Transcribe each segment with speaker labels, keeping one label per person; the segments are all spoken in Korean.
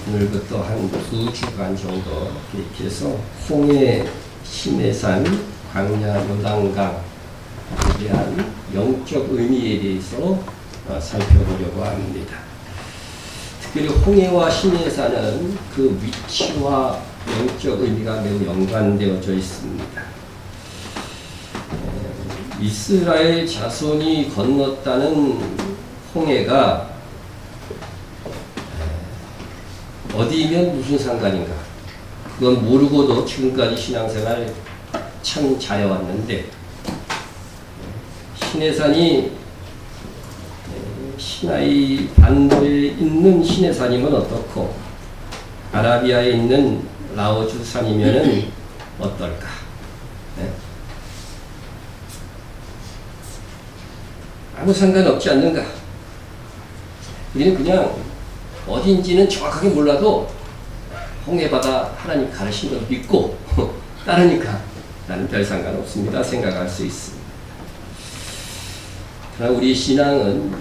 Speaker 1: 오늘부터 한 2주간 정도 이렇게 해서 홍해, 시내산, 광야, 요단강에 대한 영적 의미에 대해서 살펴보려고 합니다. 특별히 홍해와 시내산은 그 위치와 영적 의미가 매우 연관되어져 있습니다. 이스라엘 자손이 건넜다는 홍해가 어디면 무슨 상관인가? 그건 모르고도 지금까지 신앙생활 참 잘해왔는데, 시내산이 시나이 반도에 있는 시내산이면 어떻고 아라비아에 있는 라오즈 산이면은 어떨까? 네? 아무 상관없지 않는가? 우리는 그냥 어딘지는 정확하게 몰라도 홍해바다 하나님 가르친 걸 믿고 따르니까 나는 별 상관없습니다 생각할 수 있습니다. 그러나 우리 신앙은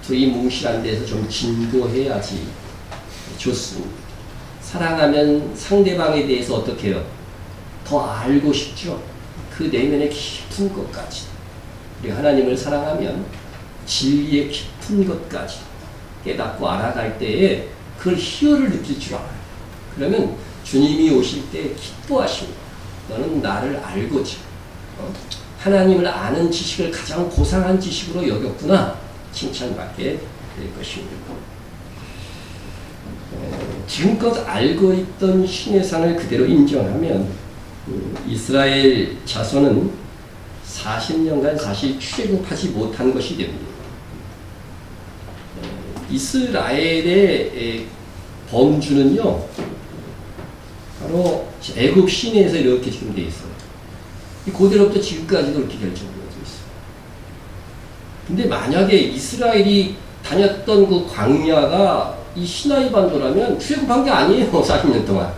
Speaker 1: 이 뭉실한 데서 좀 진도해야지 좋습니다. 사랑하면 상대방에 대해서 어떻게 해요? 더 알고 싶죠? 그 내면의 깊은 것까지. 우리 하나님을 사랑하면 진리의 깊은 것까지 깨닫고 알아갈 때에 그걸 희열을 느낄 줄 알아요. 그러면 주님이 오실 때 기뻐하십니다. 너는 나를 알고지. 하나님을 아는 지식을 가장 고상한 지식으로 여겼구나. 칭찬받게 될 것입니다. 지금껏 알고 있던 시내산을 그대로 인정하면 이스라엘 자손은 40년간 사실 출애굽하지 못한 것이 됩니다. 이스라엘의 범주는요, 바로 애굽 시내에서 이렇게 지금 되어 있어요. 그대로부터 지금까지도 이렇게 결정되어져 있어요. 근데 만약에 이스라엘이 다녔던 그 광야가 이 시나이 반도라면 출애굽한 게 아니에요. 40년 동안.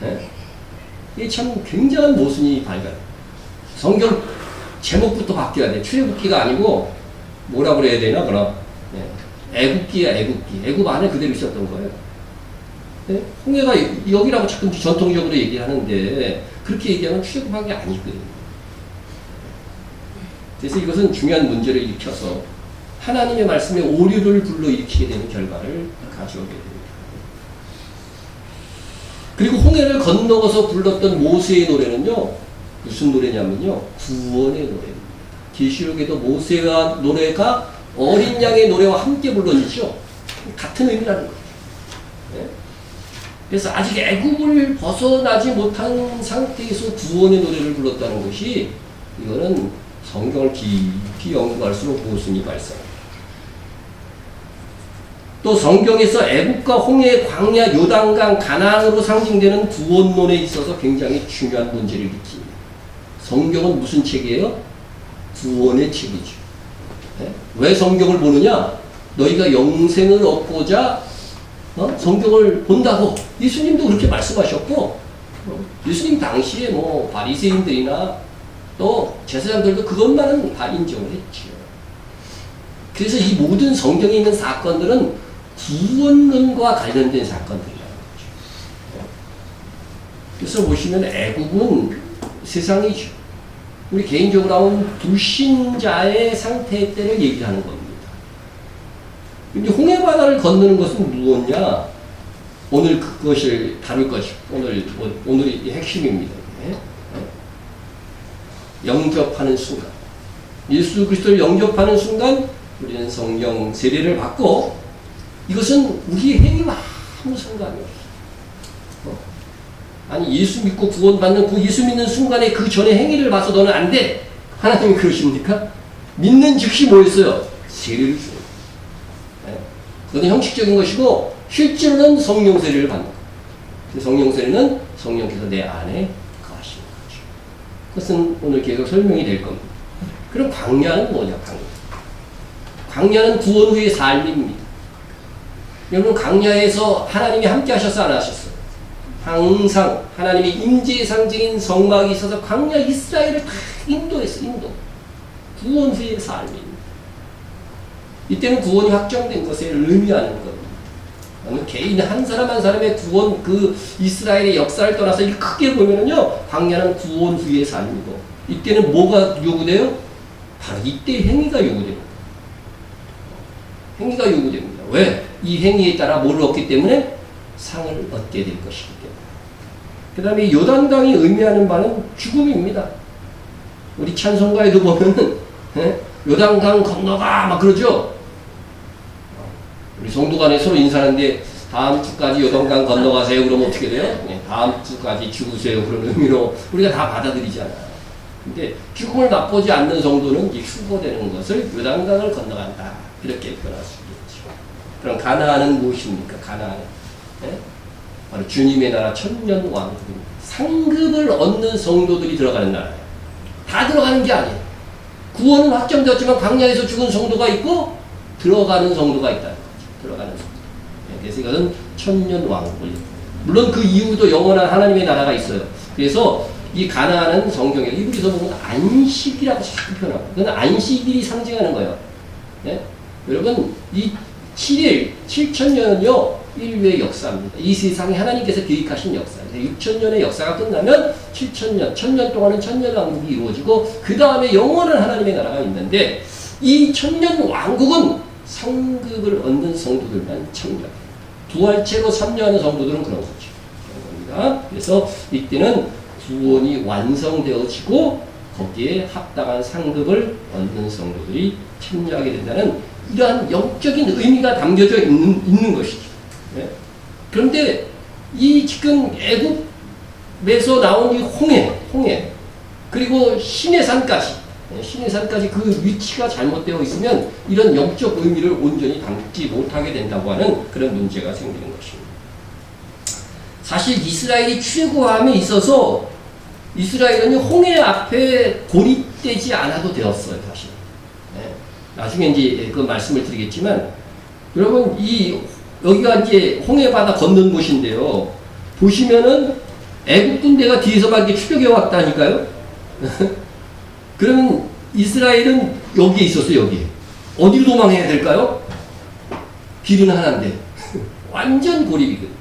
Speaker 1: 네? 이게 참 굉장한 모순이 발견해요. 성경 제목부터 바뀌어야 돼. 출애굽기가 아니고 뭐라 그래야 되나 그럼. 네. 애굽기야 애굽기. 애굽 안에 그대로 있었던 거예요. 네? 홍해가 여기라고 자꾸 전통적으로 얘기하는데 그렇게 얘기하면 출애굽한 게 아니거든요. 그래서 이것은 중요한 문제를 일으켜서 하나님의 말씀에 오류를 불러일으키게 되는 결과를 가져오게 됩니다. 그리고 홍해를 건너서 불렀던 모세의 노래는요, 무슨 노래냐면요, 구원의 노래입니다. 계시록에도 모세와 노래가 어린 양의 노래와 함께 불러지죠. 같은 의미라는 거죠. 네? 그래서 아직 애굽을 벗어나지 못한 상태에서 구원의 노래를 불렀다는 것이, 이거는 성경을 깊이 연구할수록 모순이 발생합니다. 또 성경에서 애굽과 홍해, 광야, 요단강, 가나안으로 상징되는 구원론에 있어서 굉장히 중요한 문제를 일으킵니다. 성경은 무슨 책이에요? 구원의 책이죠. 네? 왜 성경을 보느냐? 너희가 영생을 얻고자 성경을 본다고 예수님도 그렇게 말씀하셨고, 예수님 당시에 뭐 바리새인들이나 또 제사장들도 그것만은 다 인정을 했죠. 그래서 이 모든 성경에 있는 사건들은 구원론과 관련된 사건들이라는 거죠. 그래서 보시면 애국은 세상이죠. 우리 개인적으로 하면 불신자의 상태 때를 얘기하는 겁니다. 근데 홍해바다를 건너는 것은 무엇이냐? 오늘 그것을 다룰 것이 오늘이 핵심입니다. 네? 영접하는 순간, 예수 그리스도를 영접하는 순간 우리는 성령 세례를 받고, 이것은 우리의 행위와 아무 상관이 없어. 아니 예수 믿고 구원받는 그 예수 믿는 순간에 그 전에 행위를 봐서 너는 안 돼. 하나님이 그러십니까? 믿는 즉시 뭐였어요? 세례를 주는 거예요. 네? 그건 형식적인 것이고 실제로는 성령 세례를 받는 거예요. 성령 세례는 성령께서 내 안에 거하시는 거죠. 그것은 오늘 계속 설명이 될 겁니다. 그럼 광야는 뭐냐? 광야는 구원 후의 삶입니다. 여러분, 광야에서 하나님이 함께 하셨어, 안 하셨어요? 항상 하나님의 임재의 상징인 성막이 있어서 광야 이스라엘을 다 인도했어, 인도. 구원 후의 삶입니다. 이때는 구원이 확정된 것을 의미하는 겁니다. 보면 개인 한 사람 한 사람의 구원, 그 이스라엘의 역사를 떠나서 이 크게 보면은요, 광야는 구원 후의 삶이고, 이때는 뭐가 요구돼요? 바로 이때 행위가 요구됩니다. 행위가 요구됩니다. 왜? 이 행위에 따라 뭐를 얻기 때문에 상을 얻게 될 것이기 때문에. 그 다음에 요단강이 의미하는 바는 죽음입니다. 우리 찬송가에도 보면은 요단강 건너가 막 그러죠. 우리 성도 간에 서로 인사하는데 다음 주까지 요단강 건너가세요. 그러면 어떻게 돼요? 다음 주까지 죽으세요. 그런 의미로 우리가 다 받아들이잖아요. 근데 죽음을 맛보지 않는 성도는 이제 휴거되는 것을 요단강을 건너간다. 이렇게 표현할 수 있겠죠. 그럼 가나안은 무엇입니까? 가나안은 바로 주님의 나라 천년왕국입니다. 상급을 얻는 성도들이 들어가는 나라예요. 다 들어가는 게 아니에요. 구원은 확정되었지만 광야에서 죽은 성도가 있고 들어가는 성도가 있다는 거죠. 들어가는 성도. 그래서 이것은 천년왕국을. 물론 그 이후도 영원한 하나님의 나라가 있어요. 그래서 이 가나안은 성경에 이브리서 보면 안식이라고 자꾸 표현합니다. 그건 안식일이 상징하는 거예요. 네? 여러분 이 7일, 7천년은요 1회의 역사입니다. 이 세상에 하나님께서 계획하신 역사예요. 6천년의 역사가 끝나면 7천년, 1000년 동안은 천년왕국이 이루어지고 그 다음에 영원한 하나님의 나라가 있는데 이 천년왕국은 상급을 얻는 성도들만 참여해요. 부활체로 참여하는 성도들은 그런 거죠. 그런 겁니다. 그래서 이때는 구원이 완성되어지고 거기에 합당한 상급을 얻는 성도들이 참여하게 된다는 이러한 영적인 의미가 담겨져 있는 것이죠. 네? 그런데 이 지금 애굽에서 나온 이 홍해 그리고 시내산까지 그 위치가 잘못되어 있으면 이런 영적 의미를 온전히 담지 못하게 된다고 하는 그런 문제가 생기는 것입니다. 사실 이스라엘이 출애굽함에 있어서 이스라엘은 홍해 앞에 고립되지 않아도 되었어요, 사실. 네. 나중에 이제 그 말씀을 드리겠지만, 여러분, 여기가 이제 홍해 바다 건넌 곳인데요. 보시면은 애국 군대가 뒤에서 막 이렇게 추격해 왔다니까요? 그러면 이스라엘은 여기에 있었어요, 여기. 어디로 도망해야 될까요? 길은 하나인데. 완전 고립이거든요.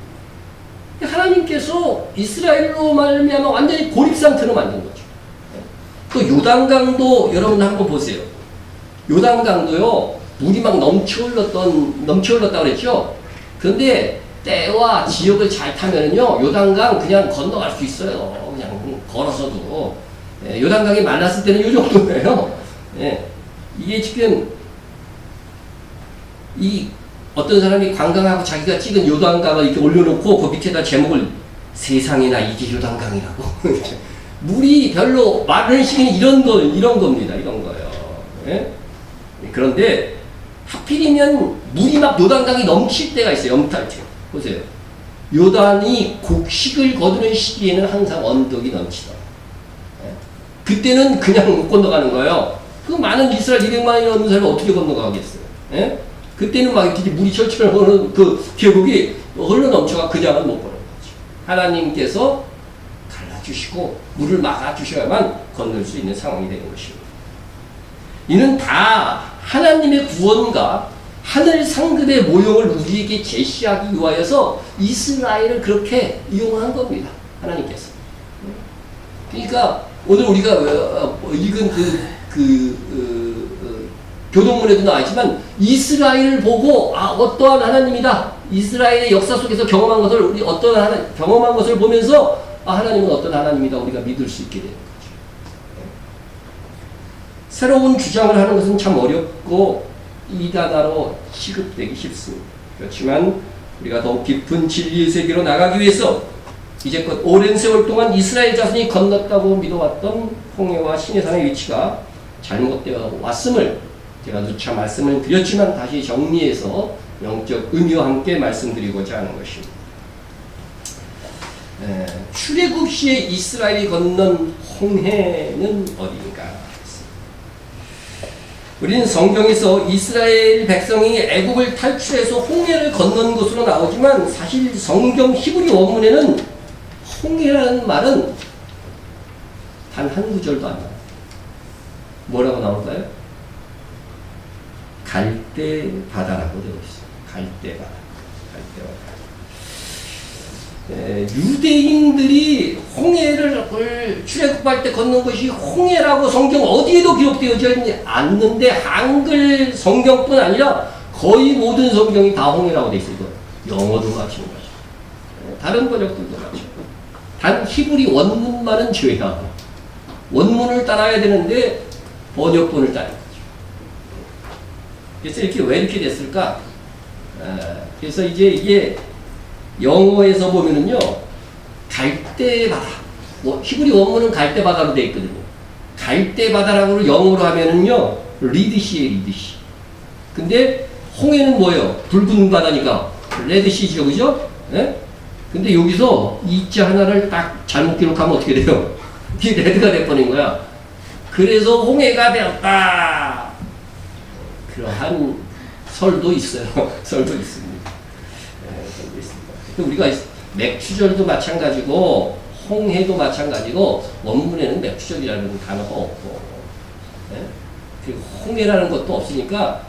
Speaker 1: 하나님께서 이스라엘로 말미암아 완전히 고립 상태로 만든 거죠. 또 요단강도 여러분 한번 보세요. 요단강도요 물이 막 넘쳐 흘렀다고 그랬죠. 그런데 때와 지역을 잘 타면은요 요단강 그냥 건너갈 수 있어요. 그냥 걸어서도. 요단강이 말랐을 때는 이 정도예요. 이게 지금 어떤 사람이 관광하고 자기가 찍은 요단강을 이렇게 올려놓고 그 밑에다 제목을 세상이나 이게 요단강이라고. 물이 별로 마른 시기는 이런 겁니다. 이런 거예요. 그런데 하필이면 물이 막 요단강이 넘칠 때가 있어요. 염탈 때. 보세요. 요단이 곡식을 거두는 시기에는 항상 언덕이 넘치더라고요. 그때는 그냥 못 건너가는 거예요. 그 많은 이스라엘 200만이 넘는 사람이 어떻게 건너가겠어요. 그때는 막 이렇게 물이 철철 흐르는 그 계곡이 흘러 넘쳐가 그냥은 못 보는 거죠. 하나님께서 갈라주시고 물을 막아주셔야만 건널 수 있는 상황이 되는 것입니다. 이는 다 하나님의 구원과 하늘 상급의 모형을 우리에게 제시하기 위하여서 이스라엘을 그렇게 이용한 겁니다. 하나님께서. 그러니까 오늘 우리가 읽은 교동문에도 나와있지만 이스라엘을 보고 어떠한 하나님이다. 이스라엘의 역사 속에서 경험한 것을 경험한 것을 보면서 하나님은 어떤 하나님이다. 우리가 믿을 수 있게 되는 거죠. 새로운 주장을 하는 것은 참 어렵고 이단화로 취급되기 쉽습니다. 그렇지만 우리가 더욱 깊은 진리의 세계로 나가기 위해서 이제껏 오랜 세월 동안 이스라엘 자손이 건넜다고 믿어왔던 홍해와 시내산의 위치가 잘못되어 왔음을 제가 누차 말씀을 드렸지만 다시 정리해서 영적 의미와 함께 말씀드리고자 하는 것입니다. 출애굽 시에 이스라엘이 건넌 홍해는 어디인가? 우리는 성경에서 이스라엘 백성이 애굽을 탈출해서 홍해를 건넌 것으로 나오지만 사실 성경 히브리 원문에는 홍해라는 말은 단 한 구절도 안 나와요. 뭐라고 나올까요? 갈대 바다라고 되어 있어요. 갈대 바다. 갈대 유대인들이 홍해를 출애굽할 때 걷는 것이 홍해라고 성경 어디에도 기록되어져 있지 않는데 한글 성경뿐 아니라 거의 모든 성경이 다 홍해라고 돼 있어요. 영어도 마찬가지. 다른 번역들도 마찬가지. 단 히브리 원문만은 제외하고 원문을 따라야 되는데 번역본을 따르는 거죠. 그래서 왜 이렇게 됐을까? 그래서 이게 영어에서 보면은요, 갈대바다. 히브리 원문은 갈대바다로 되어 있거든요. 갈대바다라고 영어로 하면은요, 리드시에 리드시. 근데 홍해는 뭐예요? 붉은 바다니까 레드시죠, 그죠? 네? 근데 여기서 이자 하나를 딱 잘못 기록하면 어떻게 돼요? 이게 레드가 돼버린 거야. 그래서 홍해가 되었다. 그러한 설도 있어요. 설도 있습니다. 우리가 맥추절도 마찬가지고 홍해도 마찬가지고 원문에는 맥추절이라는 단어가 없고 그리고 홍해라는 것도 없으니까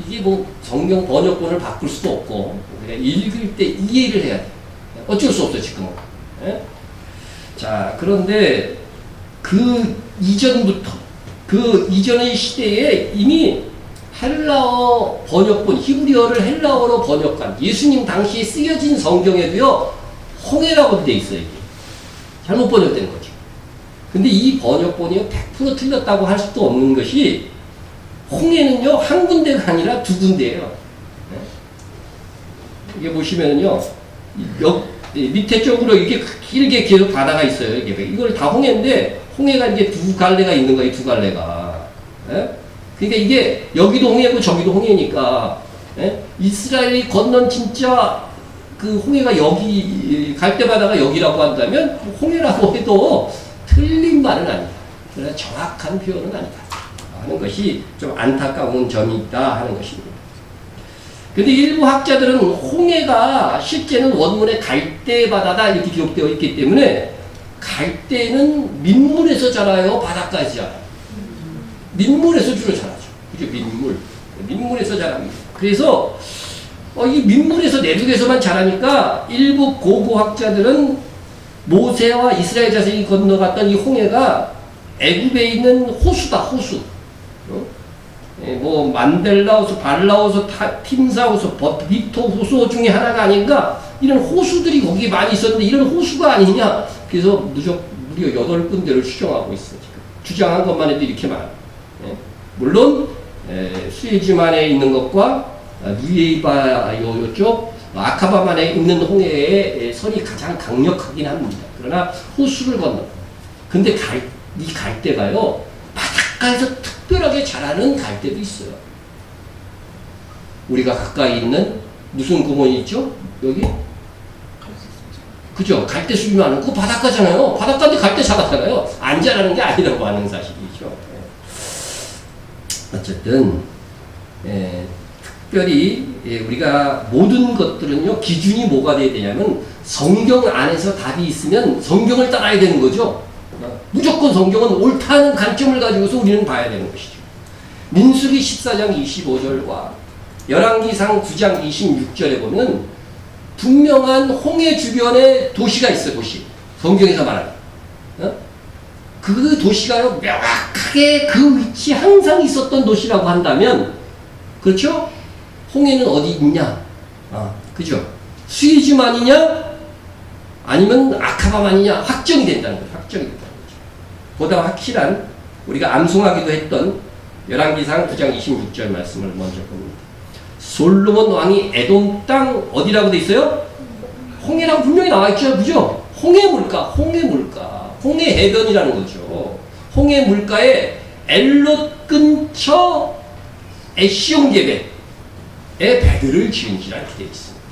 Speaker 1: 이게 뭐 성경 번역본을 바꿀 수도 없고 읽을 때 이해를 해야 돼. 어쩔 수 없어 지금은. 자, 그런데 그 이전부터 그 이전의 시대에 이미 헬라어 번역본, 히브리어를 헬라어로 번역한 예수님 당시에 쓰여진 성경에도요, 홍해라고 돼 있어요, 이게. 잘못 번역된 거죠. 근데 이 번역본이 100% 틀렸다고 할 수도 없는 것이, 홍해는요, 한 군데가 아니라 두 군데예요. 이게 보시면은요, 밑에 쪽으로 이렇게 길게 계속 바다가 있어요, 이게. 이걸 다 홍해인데, 홍해가 이게 두 갈래가 있는 거예요, 두 갈래가. 그러니까 이게 여기도 홍해고 저기도 홍해니까 이스라엘이 건넌 진짜 그 홍해가 여기 갈대바다가 여기라고 한다면 홍해라고 해도 틀린 말은 아니다. 그러나 정확한 표현은 아니다 하는 것이 좀 안타까운 점이 있다 하는 것입니다. 근데 일부 학자들은 홍해가 실제는 원문에 갈대바다다 이렇게 기록되어 있기 때문에 갈대는 민물에서 자라요, 바닷가에서 자라요? 민물에서 주로 자라죠. 그죠? 민물에서 자랍니다. 그래서, 이 민물에서 내륙에서만 자라니까 일부 고고학자들은 모세와 이스라엘 자손이 건너갔던 이 홍해가 애굽에 있는 호수다, 호수. 뭐, 만델라 호수, 발라 호수, 팀사 호수, 비토 호수 중에 하나가 아닌가? 이런 호수들이 거기 많이 있었는데 이런 호수가 아니냐? 그래서 무려 8군데를 추정하고 있어요. 주장한 것만 해도 이렇게 많아요. 물론 수에즈만에 있는 것과 누에이바 요쪽 아카바만에 있는 홍해의 선이 가장 강력하긴 합니다. 그러나 호수를 건너. 근데 이 갈대가요, 바닷가에서 특별하게 자라는 갈대도 있어요. 우리가 가까이 있는 무슨 구멍이 있죠? 여기? 그죠? 갈대 숲이 많은 그 바닷가잖아요. 바닷가인데 갈대 자랐잖아요. 안 자라는 게 아니라고 하는 사실이죠. 어쨌든 특별히 우리가 모든 것들은요, 기준이 뭐가 돼야 되냐면 성경 안에서 답이 있으면 성경을 따라야 되는 거죠. 무조건 성경은 옳다는 관점을 가지고서 우리는 봐야 되는 것이죠. 민수기 14장 25절과 열왕기상 9장 26절에 보면 분명한 홍해 주변에 도시가 있어요. 도시. 성경에서 말하는 그 도시가요, 명확하게 그 위치에 항상 있었던 도시라고 한다면, 그렇죠? 홍해는 어디 있냐? 그죠? 수에즈만이냐? 아니면 아카바만이냐? 확정이 된다는 거죠. 확정이 된다는 거죠. 보다 확실한, 우리가 암송하기도 했던 열왕기상 9장 26절 말씀을 먼저 봅니다. 솔로몬 왕이 에돔 땅 어디라고 돼 있어요? 홍해라고 분명히 나와 있죠. 그죠? 홍해 물가. 홍해 해변이라는 거죠. 홍해 물가에 엘롯 근처 에시온게베에 배들을 지은지라 이렇게 되어 있습니다.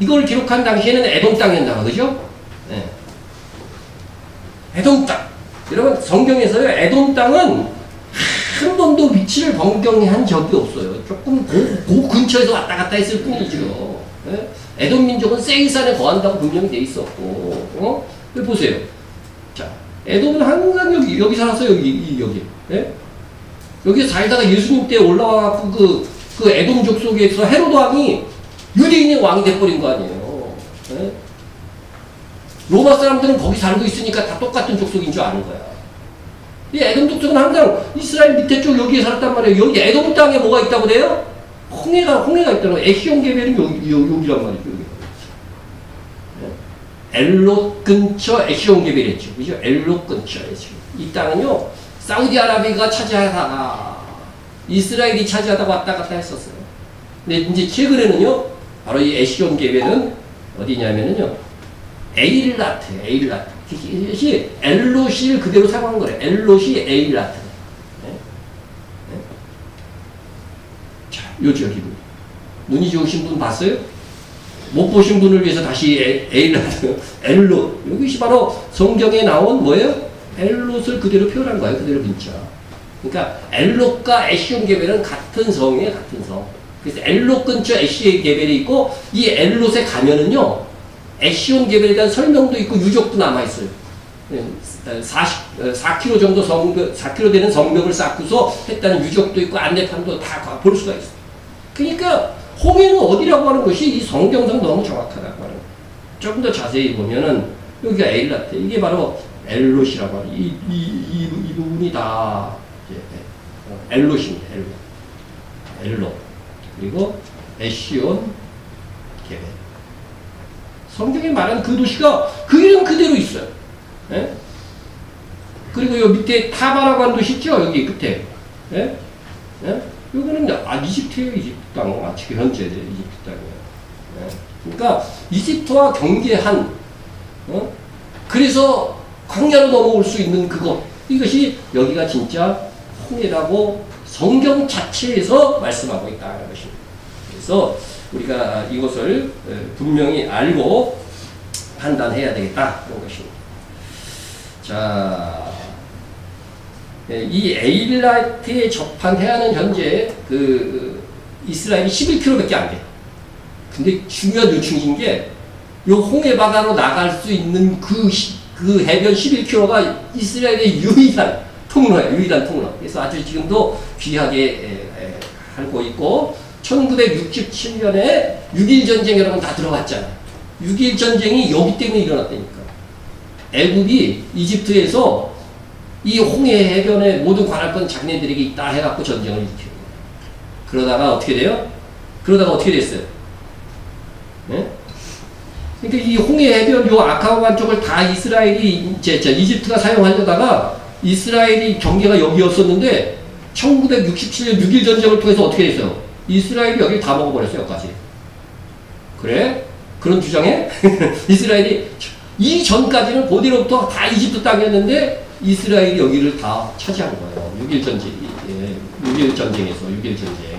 Speaker 1: 이걸 기록한 당시에는 에돔 땅이었나 그죠? 네. 에돔 땅. 여러분 성경에서요, 에돔 땅은 한 번도 위치를 변경한 적이 없어요. 조금 그 근처에서 왔다 갔다 했을 뿐이죠. 네? 에돔 민족은 세이산에 거한다고 분명히 돼 있었고, 여기 보세요. 자, 에돔은 항상 여기 살았어요. 여기. 네? 여기 살다가 예수님 때 올라와갖고 그 에돔족 속에서 헤로드 왕이 유대인의 왕이 돼버린 거 아니에요. 예? 로마 사람들은 거기 살고 있으니까 다 똑같은 족속인 줄 아는 거야. 이 에돔 족속은 항상 이스라엘 밑에 쪽 여기에 살았단 말이에요. 여기 에돔 땅에 뭐가 있다고 그래요? 홍해가 있다는 거예요. 에시온 계별은 여기란 말이죠. 여기. 엘롯 근처 에시온 계별이었죠. 그죠? 엘롯 근처 에시온. 이 땅은요, 사우디아라비아가 차지하다가 이스라엘이 차지하다가 왔다 갔다 했었어요. 근데 이제 최근에는요, 바로 이 에시온 계별은 어디냐면은요, 에일라트. 이것이 엘롯을 그대로 사용한 거래요. 엘롯이 에일라트. 네? 네? 자, 요죠, 기분. 눈이 좋으신 분 봤어요? 못 보신 분을 위해서 다시 에일라트, 엘롯. 이것이 바로 성경에 나온 뭐예요? 엘롯을 그대로 표현한 거예요. 그대로 문자. 그러니까 엘롯과 에시온 계별은 같은 성이에요. 같은 성. 그래서 엘롯 근처 에시온 계별이 있고 이 엘롯에 가면은요. 에시온 계별에 대한 설명도 있고 유적도 남아있어요. 4km 정도 4km 되는 성벽을 쌓고서 했다는 유적도 있고 안내판도 다 볼 수가 있어요. 그러니까 홍해는 어디라고 하는 것이 이 성경상 너무 정확하다고 하는 거예요. 조금 더 자세히 보면은 여기가 에일라트, 이게 바로 엘롯이라고 하는 이 부분이 다 엘롯입니다. 엘롯. 그리고 에시온 계별. 성경에 말하는 그 도시가 그 이름 그대로 있어요. 예? 그리고 요 밑에 타바라고 하는 도시 있죠? 여기 끝에. 예? 예? 요거는 이집트예요. 이집트 땅. 지금 현재 이집트 땅이에요. 예? 그러니까 이집트와 경계한 그래서 광야로 넘어올 수 있는 그것. 이것이 여기가 진짜 홍해라고 성경 자체에서 말씀하고 있다는 것입니다. 그래서 우리가 이것을 분명히 알고 판단해야 되겠다. 그런 것입니다. 자, 이 에일라트에 접한 해안은 현재 이스라엘이 11km밖에 안 돼요. 근데 중요한 요충지인 게, 요 홍해 바다로 나갈 수 있는 그 해변 11km가 이스라엘의 유일한 통로예요. 유일한 통로. 그래서 아주 지금도 귀하게 하고 있고, 1967년에 6.1 전쟁 여러분 다 들어봤잖아요. 6.1 전쟁이 여기 때문에 일어났다니까. 애국이 이집트에서 이 홍해 해변에 모든 관할권 자기네들에게 있다 해갖고 전쟁을 일으키는 거예요. 그러다가 어떻게 돼요? 그러다가 어떻게 됐어요? 네? 그러니까 이 홍해 해변 요 아카바반 쪽을 다 이스라엘이 이집트가 사용하려다가 이스라엘이 경계가 여기였었는데 1967년 6.1 전쟁을 통해서 어떻게 됐어요? 이스라엘이 여기를 다 먹어버렸어요. 여기까지. 그래? 그런 주장에 이스라엘이 이 전까지는 그대로부터 다 이집트 땅이었는데 이스라엘이 여기를 다 차지한 거예요. 6.1 전쟁, 6.1 전쟁에서 6.1 전쟁.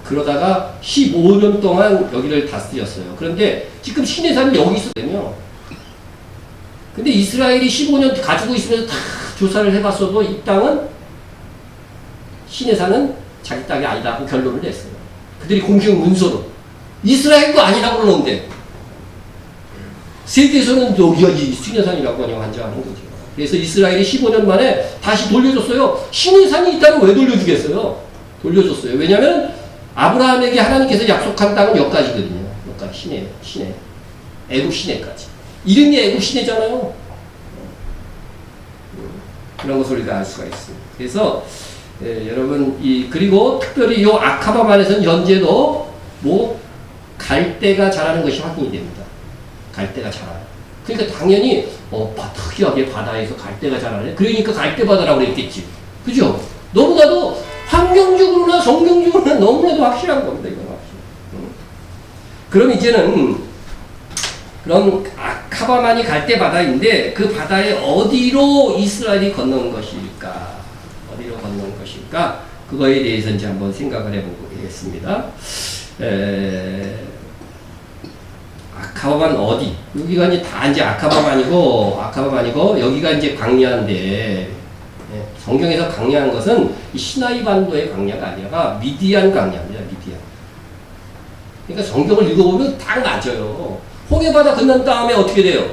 Speaker 1: 그러다가 15년 동안 여기를 다스렸어요. 그런데 지금 시내산이 여기 있었거든요. 근데 이스라엘이 15년 가지고 있으면서 다 조사를 해봤어도 이 땅은 시내산은 자기 땅이 아니다고 결론을 냈어요. 그들이 공식 문서로 이스라엘도 아니라고 그러는데 세계에서는 여기가 시내산이라고 그냥 환장하는 거죠. 그래서 이스라엘이 15년 만에 다시 돌려줬어요. 시내산이 있다면 왜 돌려주겠어요? 돌려줬어요. 왜냐하면 아브라함에게 하나님께서 약속한 땅은 여기까지거든요. 여기까지 시내. 애국 시내까지. 이름이 애국 시내잖아요. 그런 것을 우리가 알 수가 있습니다. 그래서 여러분 그리고 특별히 이 아카바반에서는 현재도 갈대가 자라는 것이 확인이 됩니다. 갈대가 자라요. 그러니까 당연히 특이하게 바다에서 갈대가 자라네. 그러니까 갈대바다라고 그랬겠지. 그죠? 너무나도 환경적으로나 성경적으로나 너무나도 확실한 겁니다. 이건 확실. 그럼 이제는 그럼 아카바만이 갈대바다인데 그 바다에 어디로 이스라엘이 건넌 것일까? 어디로 건넌 것일까? 그거에 대해서 이제 한번 생각을 해보겠습니다. 아카바만 어디? 여기가 이제 아카바만이고 여기가 이제 광야인데 성경에서 광야한 것은 이 시나이 반도의 광야가 아니라 미디안 광야입니다. 미디안. 그러니까 성경을 읽어보면 딱 맞아요. 홍해바다 건넌 다음에 어떻게 돼요?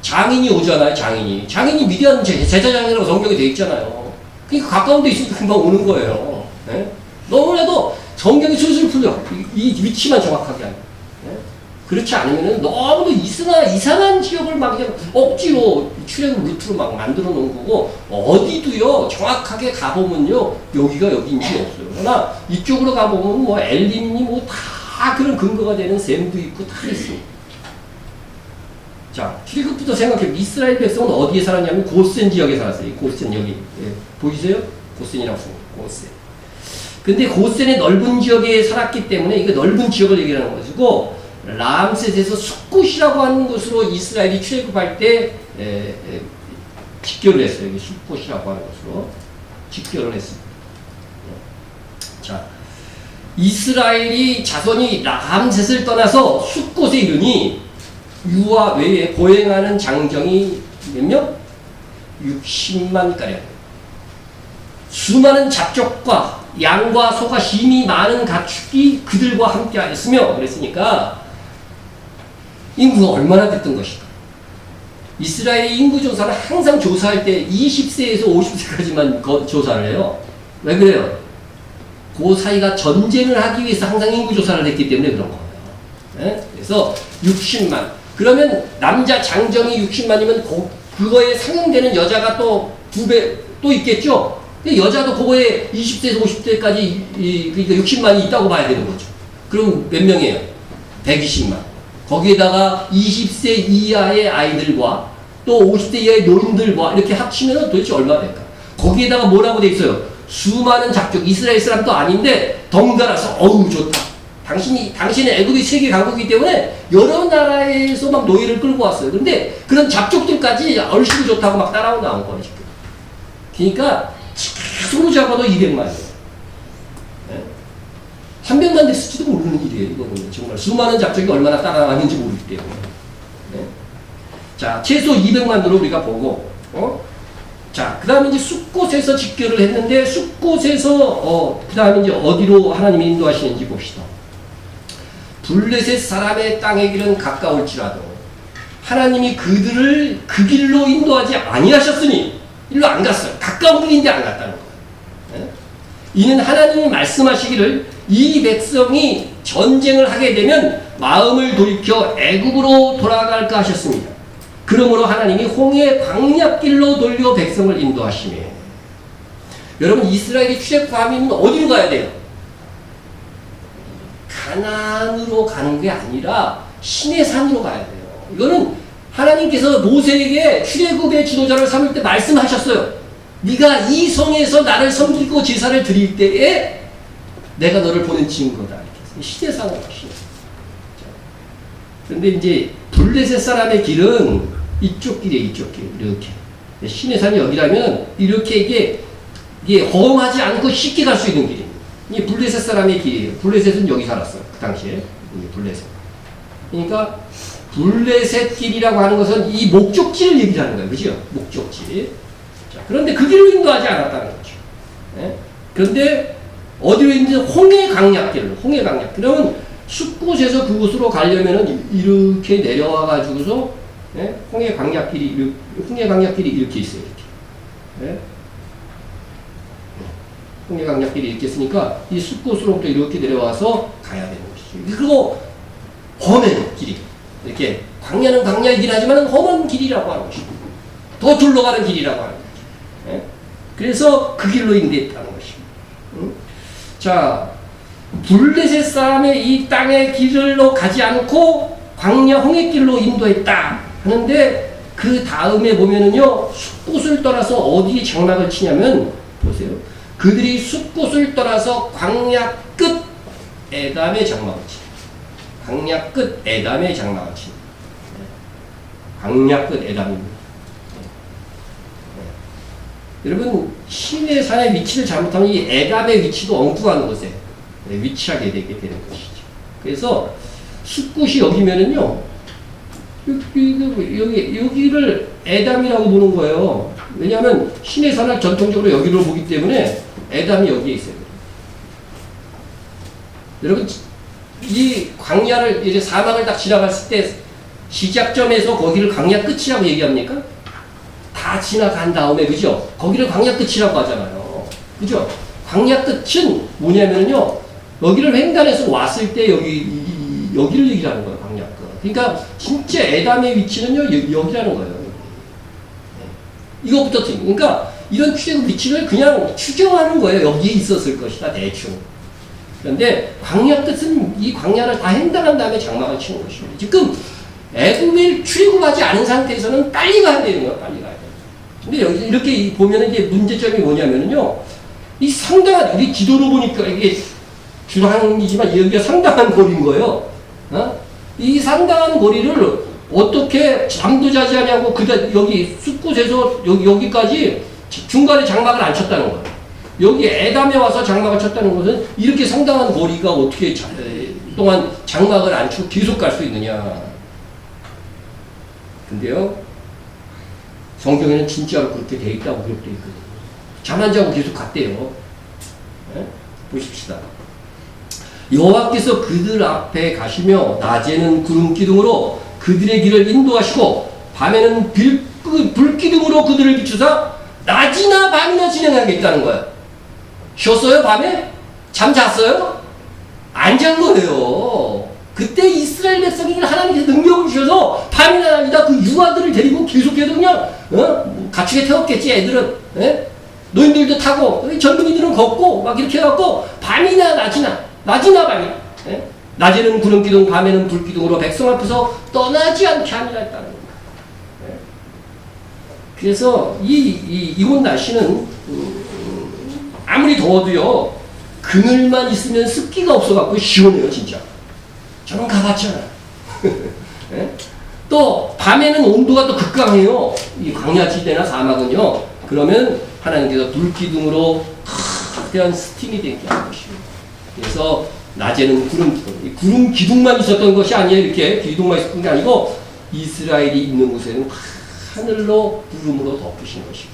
Speaker 1: 장인이 오잖아요. 장인이 미디안 제사장이라고 성경에 되어 있잖아요. 그러니까 가까운 데 있으니까 금방 오는 거예요. 네? 너무나도 성경이 술술 풀려. 이 위치만 정확하게 하면. 예? 그렇지 않으면은 너무도 이상한 지역을 막 그냥 억지로 출애굽 루트로 막 만들어 놓은 거고, 어디도요, 정확하게 가보면요, 여기가 여기인지 없어요. 그러나 이쪽으로 가보면 뭐 엘림이 뭐 다 그런 근거가 되는 샘도 있고 다 있습니다. 자, 출애굽부터 생각해. 이스라엘 백성은 어디에 살았냐면 고센 지역에 살았어요. 고센 여기. 예, 보이세요? 고센이라고 씁니다. 고센. 근데 고센의 넓은 지역에 살았기 때문에 이거 넓은 지역을 얘기하는 것이고, 람셋에서 숫곳이라고 하는 곳으로 이스라엘이 출애굽할 때 직결을 했어요. 여기 숫곳이라고 하는 곳으로 직결을 했습니다. 자, 이스라엘이 자손이 람셋을 떠나서 숫곳에 이르니 유아 외에 보행하는 장정이 몇 명? 60만 가량. 수많은 잡족과 양과 소가 심히 많은 가축이 그들과 함께 하였으며, 그랬으니까 인구가 얼마나 됐던 것일까? 이스라엘의 인구 조사는 항상 조사할 때 20세에서 50세까지만 조사를 해요. 왜 그래요? 그 사이가 전쟁을 하기 위해서 항상 인구 조사를 했기 때문에 그런 거예요. 네? 그래서 60만. 그러면 남자 장정이 60만이면 그거에 상응되는 여자가 또 2배 또 있겠죠? 여자도 그거에 20세에서 50세까지 그러니까 60만이 있다고 봐야 되는 거죠. 그럼 몇 명이에요? 120만. 거기에다가 20세 이하의 아이들과 또 50세 이하의 노인들과 이렇게 합치면 도대체 얼마 될까? 거기에다가 뭐라고 돼 있어요? 수많은 잡족, 이스라엘 사람도 아닌데 덩달아서 어우 좋다. 당신은 애굽이 세계 강국이기 때문에 여러 나라에서 막 노예를 끌고 왔어요. 근데 그런 잡족들까지 얼씨구 좋다고 막 따라오 나온 거예요. 지금. 그러니까 손으로 잡아도 200만이에요. 네? 300만 됐을지도 모르는 일이에요. 이거는 정말 수많은 잡족이 얼마나 따라왔는지 모르기 때문에. 네? 자, 최소 200만으로 우리가 보고, 자, 그 다음에 이제 숫곳에서 직결을 했는데, 숫곳에서, 그 다음에 이제 어디로 하나님이 인도하시는지 봅시다. 블레셋 사람의 땅의 길은 가까울지라도, 하나님이 그들을 그 길로 인도하지 아니하셨으니, 일로 안 갔어요. 가까운 길인데 안 갔다는 거예요. 네? 이는 하나님이 말씀하시기를 이 백성이 전쟁을 하게 되면 마음을 돌이켜 애굽으로 돌아갈까 하셨습니다. 그러므로 하나님이 홍해 광야길로 돌려 백성을 인도하시며, 여러분 이스라엘이 출애굽하면 어디로 가야 돼요? 가나안으로 가는 게 아니라 시내산으로 가야 돼요. 이거는 하나님께서 모세에게 출애굽의 지도자를 삼을 때 말씀하셨어요. 네가 이 성에서 나를 섬기고 제사를 드릴 때에 내가 너를 보낸 증거다. 이렇게 시내산으로 가시죠. 그런데 이제 블레셋 사람의 길은 이쪽 길이에요. 이쪽 길. 이렇게. 시내산이 여기라면 이렇게 이게 험하지 않고 쉽게 갈 수 있는 길입니다. 이게 블레셋 사람의 길이에요. 블레셋은 여기 살았어요. 그 당시에. 블레셋. 그러니까 블레셋 길이라고 하는 것은 이 목적지를 얘기하는 거예요. 그죠? 목적지. 자, 그런데 그 길로 인도하지 않았다는 거죠. 네? 그런데 어디로 인도 홍해 강약길로. 홍해 강약. 그러면 숫곳에서 그곳으로 가려면은 이렇게 내려와 가지고서 네? 홍해 강약길이 이렇게 있어요. 이렇게. 네? 홍해 강약길이 이렇게 있으니까 이 숫곳으로부터 이렇게 내려와서 가야 되는 것이죠. 그리고 험한 길이. 이렇게 광야는 광야이긴 하지만 험한 길이라고 하는 것이고 더 둘러가는 길이라고 하는 거죠. 네? 그래서 그 길로 인도했다는 것입니다. 자, 블레셋 사람의 이 땅의 길로 가지 않고 광야 홍해길로 인도했다 하는데, 그 다음에 보면은요 숫곳을 떠나서 어디에 장막을 치냐면, 보세요. 그들이 숫곳을 떠나서 광야 끝 에담의 장막을 치. 광야 끝 에담의 장막을 치. 광야 끝 에담입니다. 여러분 시내산의 위치를 잘못하면 이 에담의 위치도 엉뚱한 곳에 위치하게 되게 되는 것이죠. 그래서 숫곳이 여기면은요 여기를 에담이라고 보는 거예요. 왜냐하면 시내산을 전통적으로 여기로 보기 때문에 에담이 여기에 있어요. 여러분 이 광야를 이제 사막을 딱 지나갔을 때 시작점에서 거기를 광야 끝이라고 얘기합니까? 다 지나간 다음에, 그죠? 거기를 광야 끝이라고 하잖아요. 그죠? 광야 끝은 뭐냐면요, 여기를 횡단해서 왔을 때 여기를 얘기하는 거예요, 광야가. 그러니까 진짜 에담의 위치는요, 여기라는 거예요. 이것부터 그러니까 이런 출애굽 위치를 그냥 추정하는 거예요. 여기에 있었을 것이다, 대충. 그런데 광야 뜻은 이 광야를 다 횡단한 다음에 장막을 치는 것입니다. 지금 애굽에 출애굽하지 않은 상태에서는 빨리 가야 되는 거예요. 빨리 가야 돼요. 근데 여기 이렇게 보면 이제 문제점이 뭐냐면요, 이 상당한 우리 지도로 보니까 이게 주황이지만 여기가 상당한 거리인 거예요. 이 상당한 거리를 어떻게 잠도 자지 않냐고 여기 숲곳에서 여기까지 중간에 장막을 안 쳤다는 거예요. 여기 에담에 와서 장막을 쳤다는 것은 이렇게 상당한 거리가 어떻게 동안 장막을 안 치고 계속 갈 수 있느냐. 근데요, 성경에는 진짜로 그렇게 돼 있다고 기록되어 있거든요. 잠 안 자고 계속 갔대요. 네? 보십시다. 여호와께서 그들 앞에 가시며 낮에는 구름 기둥으로 그들의 길을 인도하시고 밤에는 불기둥으로 그들을 비추사 낮이나 밤이나 진행하겠다는 거예요. 쉬었어요? 밤에? 잠 잤어요? 안 잔 거예요. 그때 이스라엘 백성에게 하나님께서 능력을 주셔서 밤이나 낮이나 그 유아들을 데리고 계속해서 그냥 가축에 태웠겠지, 애들은. 노인들도 타고 젊은이들은 걷고 막 이렇게 해갖고 밤이나 낮이나 밤이나 낮에는 구름기둥 밤에는 불기둥으로 백성 앞에서 떠나지 않게 하니라 했다는 겁니다. 그래서 이곳 날씨는 아무리 더워도요, 그늘만 있으면 습기가 없어갖고 시원해요, 진짜. 저는 가봤잖아요. 또 밤에는 온도가 또 극강해요. 이 광야지대나 사막은요. 그러면 하나님께서 불기둥으로 거대한 스팀이 되게 하는 것입니다. 그래서 낮에는 구름 기둥만 있었던 것이 아니에요. 이렇게 기둥만 있었던 게 아니고 이스라엘이 있는 곳에는 하늘로 구름으로 덮으신 것이고,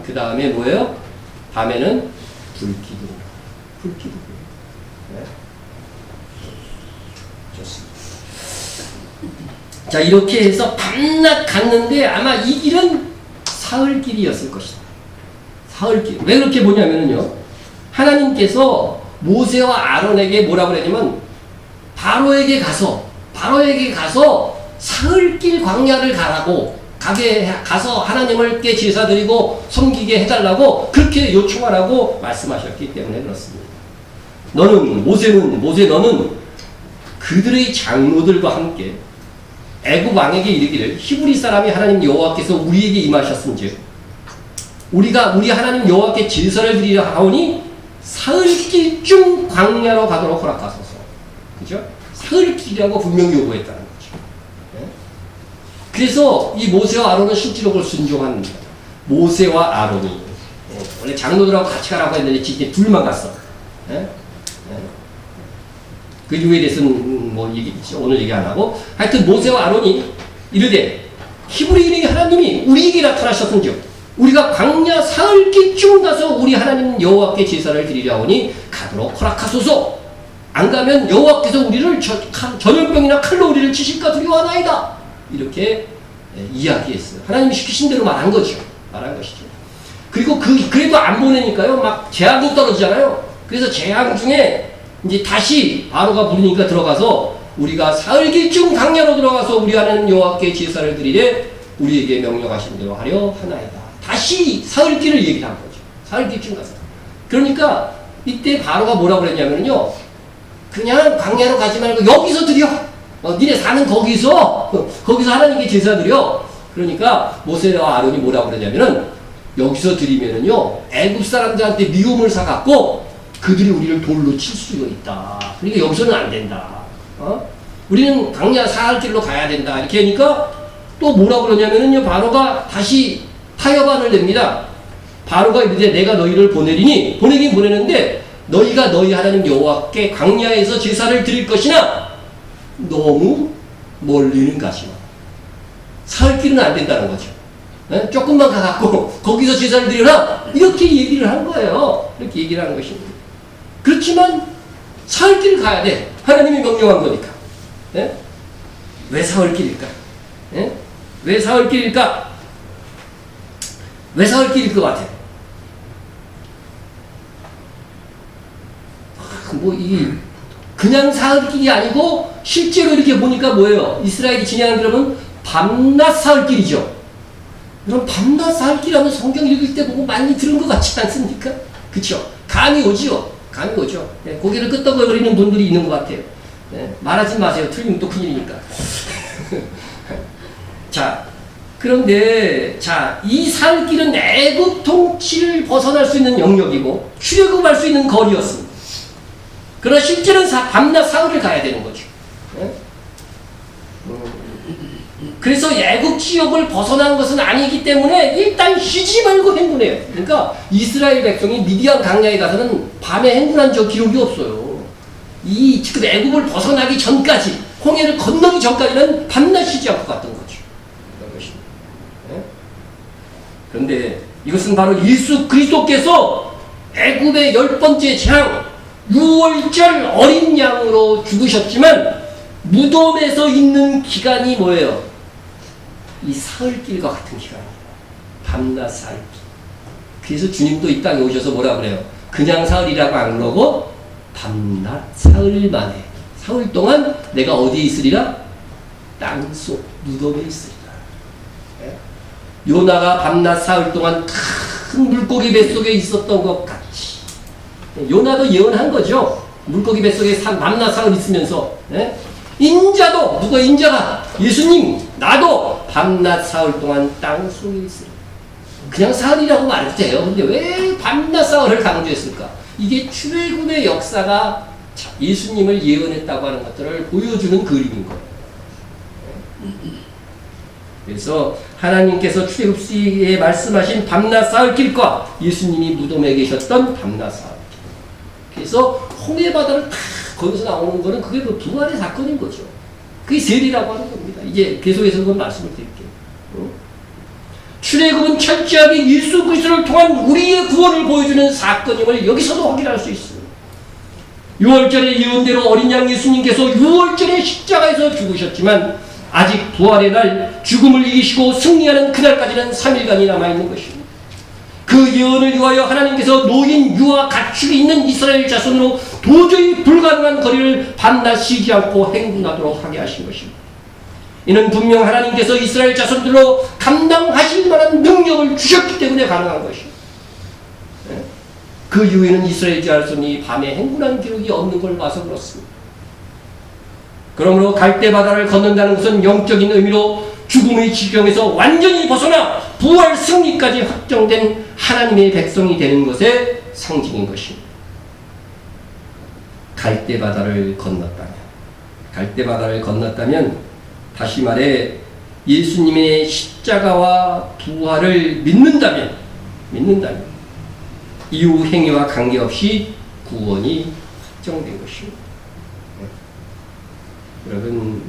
Speaker 1: 그 다음에 뭐예요? 밤에는 불기둥. 네. 좋습니다. 자, 이렇게 해서 밤낮 갔는데 아마 이 길은 사흘길이었을 것이다. 사흘길. 왜 그렇게 보냐면요, 하나님께서 모세와 아론에게 뭐라고 그랬냐면 바로에게 가서 사흘길 광야를 가서 하나님께 제사 드리고 섬기게 해달라고 그렇게 요청하라고 말씀하셨기 때문에 그렇습니다. 모세 너는 그들의 장로들과 함께 애굽 왕에게 이르기를 히브리 사람이 하나님 여호와께서 우리에게 임하셨은즉 우리 하나님 여호와께 제사를 드리려 하오니 사흘길쯤 광야로 가도록 허락하소서. 그죠? 사흘길이라고 분명히 요구했다는 거죠. 네? 그래서 이 모세와 아론은 실제로 그걸 순종합니다. 모세와 아론이 원래 장로들하고 같이 가라고 했는데 진짜 둘만 갔어. 네? 그 이유에 대해서는 오늘 얘기 안 하고, 하여튼 모세와 아론이 이르되 히브리인의 하나님이 우리에게 나타나셨은즉 우리가 광야 사흘길쯤 가서 우리 하나님 여호와께 제사를 드리려 하오니 가도록 허락하소서. 안 가면 여호와께서 우리를 전염병이나 칼로 우리를 치실까 두려워하나이다. 이렇게 이야기했어요. 하나님이 시키신 대로 말한 것이죠. 그리고 그래도 안 보내니까요, 막 재앙이 떨어지잖아요. 그래서 재앙 중에 이제 다시 바로가 부르니까 들어가서 우리가 사흘길쯤 광야로 들어가서 우리 하나님 여호와께 제사를 드리되 우리에게 명령하신 대로 하려 하나이다. 다시 사흘길을 얘기한 거죠. 사흘길쯤 가서. 그러니까 이때 바로가 뭐라고 그랬냐면요, 그냥 광야로 가지 말고 여기서 드려. 니네 사는 거기서 하나님께 제사 드려. 그러니까 모세와 아론이 뭐라고 그러냐면은 여기서 드리면은요, 애굽 사람들한테 미움을 사갖고 그들이 우리를 돌로 칠 수가 있다. 그러니까 여기서는 안 된다. 우리는 광야 사흘길로 가야 된다. 이렇게 하니까 또 뭐라고 그러냐면은요, 바로가 다시 타협안을 냅니다. 바로가 이제 내가 너희를 보내긴 보내는데 너희가 너희 하나님 여호와께 광야에서 제사를 드릴 것이나 너무 멀리는 가지 마. 사흘길은 안 된다는 거죠. 네? 조금만 가갖고 거기서 제사를 드려라. 이렇게 얘기를 한 거예요. 이렇게 얘기를 한 것입니다. 그렇지만 사흘길을 가야 돼. 하나님이 명령한 거니까. 네? 왜 사흘길일까? 네? 왜 사흘길일까? 왜 사흘길일 것 같아? 그냥 사흘길이 아니고 실제로 이렇게 보니까 뭐예요? 이스라엘이 지나는 길은 밤낮 사흘길이죠. 그럼 밤낮 사흘길 하면 성경 읽을 때 보고 많이 들은 것 같지 않습니까? 그쵸? 감이 오죠? 감이 오죠? 네, 고개를 끄덕거리는 분들이 있는 것 같아요. 네, 말하지 마세요. 틀리면 또 큰일이니까. 자, 그런데, 자, 이 사흘길은 애굽 통치를 벗어날 수 있는 영역이고, 출애굽할 수 있는 거리였습니다. 그러나 실제는 밤낮 사흘을 가야 되는 거죠. 네? 그래서 애굽 지역을 벗어난 것은 아니기 때문에 일단 쉬지 말고 행군해요. 그러니까 이스라엘 백성이 미디안 강야에 가서는 밤에 행군한 적 기록이 없어요. 지금 애굽을 벗어나기 전까지, 홍해를 건너기 전까지는 밤낮 쉬지 않고 갔던 거죠. 그런 것입니다. 네? 그런데 이것은 바로 예수 그리스도께서 애굽의 10번째 재앙, 6월절 어린 양으로 죽으셨지만 무덤에서 있는 기간이 뭐예요? 이 사흘길과 같은 기간입니다. 밤낮 사흘길. 그래서 주님도 이 땅에 오셔서 뭐라 그래요? 그냥 사흘이라고 안 그러고 밤낮 사흘 만에 사흘 동안 내가 어디에 있으리라? 땅속 무덤에 있으리라. 네? 요나가 밤낮 사흘 동안 큰 물고기 뱃속에 있었던 것 같이 요나도 예언한 거죠. 물고기 뱃속에 밤낮 사흘 있으면서 네? 인자도 누가 인자가 예수님 나도 밤낮 사흘 동안 땅속에 있으리라. 그냥 사흘이라고 말해도 돼요. 근데 왜 밤낮 사흘을 강조했을까? 이게 출애굽의 역사가 예수님을 예언했다고 하는 것들을 보여주는 그림인 거예요. 그래서 하나님께서 출애굽 시에 말씀하신 밤낮 사흘길과 예수님이 무덤에 계셨던 밤낮 사흘길. 그래서 홍해바다를 다 거기서 나오는 거는 그게 그 부활의 사건인 거죠. 그게 세리라고 하는 겁니다. 이제 계속해서 그건 말씀을 드릴게요. 출애굽은 철저하게 예수 그리스도를 통한 우리의 구원을 보여주는 사건임을 여기서도 확인할 수 있습니다. 6월절의 예언대로 어린 양 예수님께서 6월절에 십자가에서 죽으셨지만 아직 부활의 날 죽음을 이기시고 승리하는 그날까지는 3일간이 남아있는 것입니다. 그 예언을 위하여 하나님께서 노인, 유아, 가축이 있는 이스라엘 자손으로 도저히 불가능한 거리를 밤낮 쉬지 않고 행군하도록 하게 하신 것입니다. 이는 분명 하나님께서 이스라엘 자손들로 감당하실 만한 능력을 주셨기 때문에 가능한 것입니다. 그 이후에는 이스라엘 자손이 밤에 행군한 기록이 없는 걸 봐서 그렇습니다. 그러므로 갈대바다를 건넌다는 것은 영적인 의미로 죽음의 지경에서 완전히 벗어나 부활 승리까지 확정된 하나님의 백성이 되는 것의 상징인 것입니다. 갈대바다를 건넜다면 다시 말해 예수님의 십자가와 부활을 믿는다면 이후 행위와 관계없이 구원이 확정된 것입니다. 여러분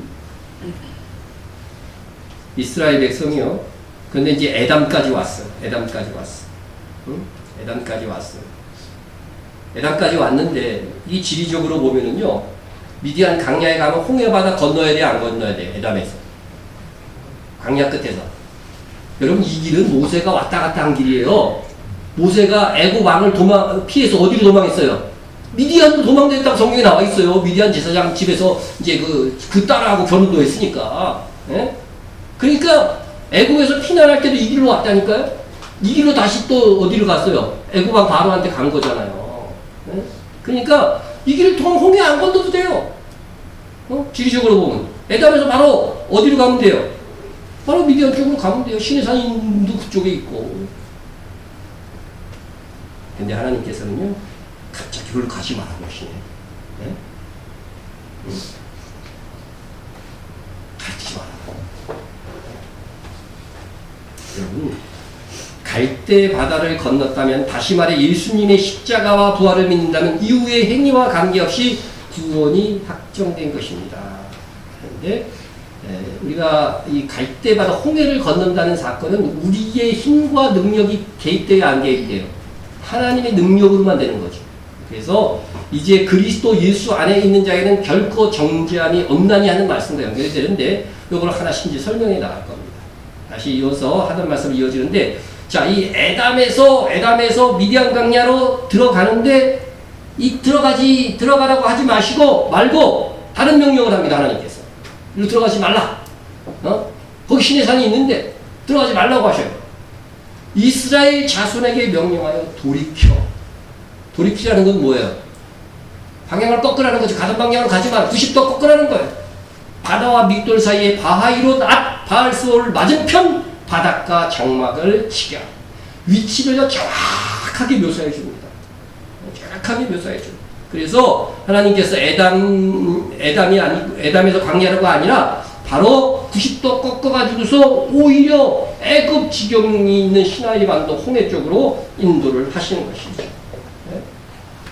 Speaker 1: 이스라엘 백성이요. 그런데 이제 에담까지 왔어요. 에담까지 왔는데 이 지리적으로 보면은요. 미디안 강야에 가면 홍해바다 건너야 돼, 안 건너야 돼? 에담에서. 강야 끝에서. 여러분 이 길은 모세가 왔다 갔다 한 길이에요. 모세가 애굽 왕을 피해서 어디로 도망했어요? 미디안으로 도망다녔다고 성경에 나와 있어요. 미디안 제사장 집에서 이제 그 딸하고 결혼도 했으니까. 예? 그러니까 애굽에서 피난할 때도 이 길로 왔다니까요. 이 길로 다시 또 어디로 갔어요? 애굽 왕 바로한테 간 거잖아요. 예? 그러니까 이 길을 통한 홍해 안 건너도 돼요. 지리적으로 보면. 에담에서 바로 어디로 가면 돼요? 바로 미디안 쪽으로 가면 돼요. 시내산도 그쪽에 있고. 근데 하나님께서는요, 갑자기 그걸 가지 말라고 하시네. 네? 가지 말라고. 여러분, 갈대 바다를 건넜다면, 다시 말해 예수님의 십자가와 부활을 믿는다면 이후의 행위와 관계없이 구원이 확정된 것입니다. 그런데 우리가 이 갈대 바다 홍해를 건넌다는 사건은 우리의 힘과 능력이 개입돼야 안 개입돼요. 하나님의 능력으로만 되는 거죠. 그래서 이제 그리스도 예수 안에 있는 자에는 결코 정죄함이 없나니 하는 말씀과 연결이 되는데 이걸 하나씩 이제 설명해 나갈 겁니다. 다시 이어서 하던 말씀이 이어지는데 자, 이 에담에서 미디안 강야로 들어가는데 들어가라고 하지 말고 다른 명령을 합니다. 하나님께서. 이리로 들어가지 말라. 거기 신의 산이 있는데 들어가지 말라고 하셔요. 이스라엘 자손에게 명령하여 돌이키라는 건 뭐예요? 방향을 꺾으라는 거지. 가던 방향으로 가지 마라. 90도 꺾으라는 거예요. 바다와 믹돌 사이에 바하이롯 앞 바알스올 맞은편 바닷가 장막을 치게 하라. 위치를 정확하게 묘사해 줍니다. 정확하게 묘사해 줍니다. 그래서 하나님께서 에담에서 광야가 아니라 바로 90도 꺾어가지고서 오히려 애굽 지경이 있는 시나이 반도 홍해 쪽으로 인도를 하시는 것이죠. 네?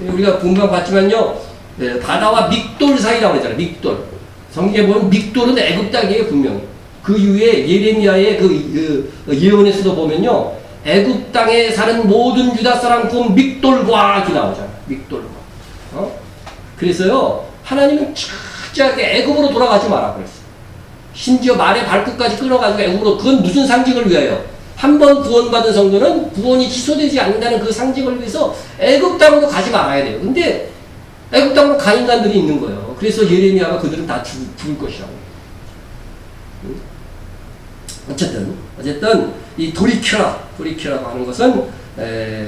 Speaker 1: 우리가 분명 봤지만요, 네, 바다와 믹돌 사이라고 했잖아요. 믹돌. 성경에 보면 믹돌은 애굽 땅이에요, 분명히. 그 이후에 예레미야의 그 예언에서도 보면요, 애굽 땅에 사는 모든 유다 사람 곧 믹돌과 이렇게 나오잖아요. 믹돌과. 그래서요, 하나님은 철저하게 애굽으로 돌아가지 마라 그랬어요. 심지어 말의 발끝까지 끊어가지고 애굽으로. 그건 무슨 상징을 위하여? 한 번 구원받은 성도는 구원이 취소되지 않는다는 그 상징을 위해서 애굽 땅으로 가지 말아야 돼요. 근데 애굽 땅으로 간 인간들이 있는 거예요. 그래서 예레미야가 그들은 다 죽을 것이라고. 어쨌든 이 돌이켜라고 하는 것은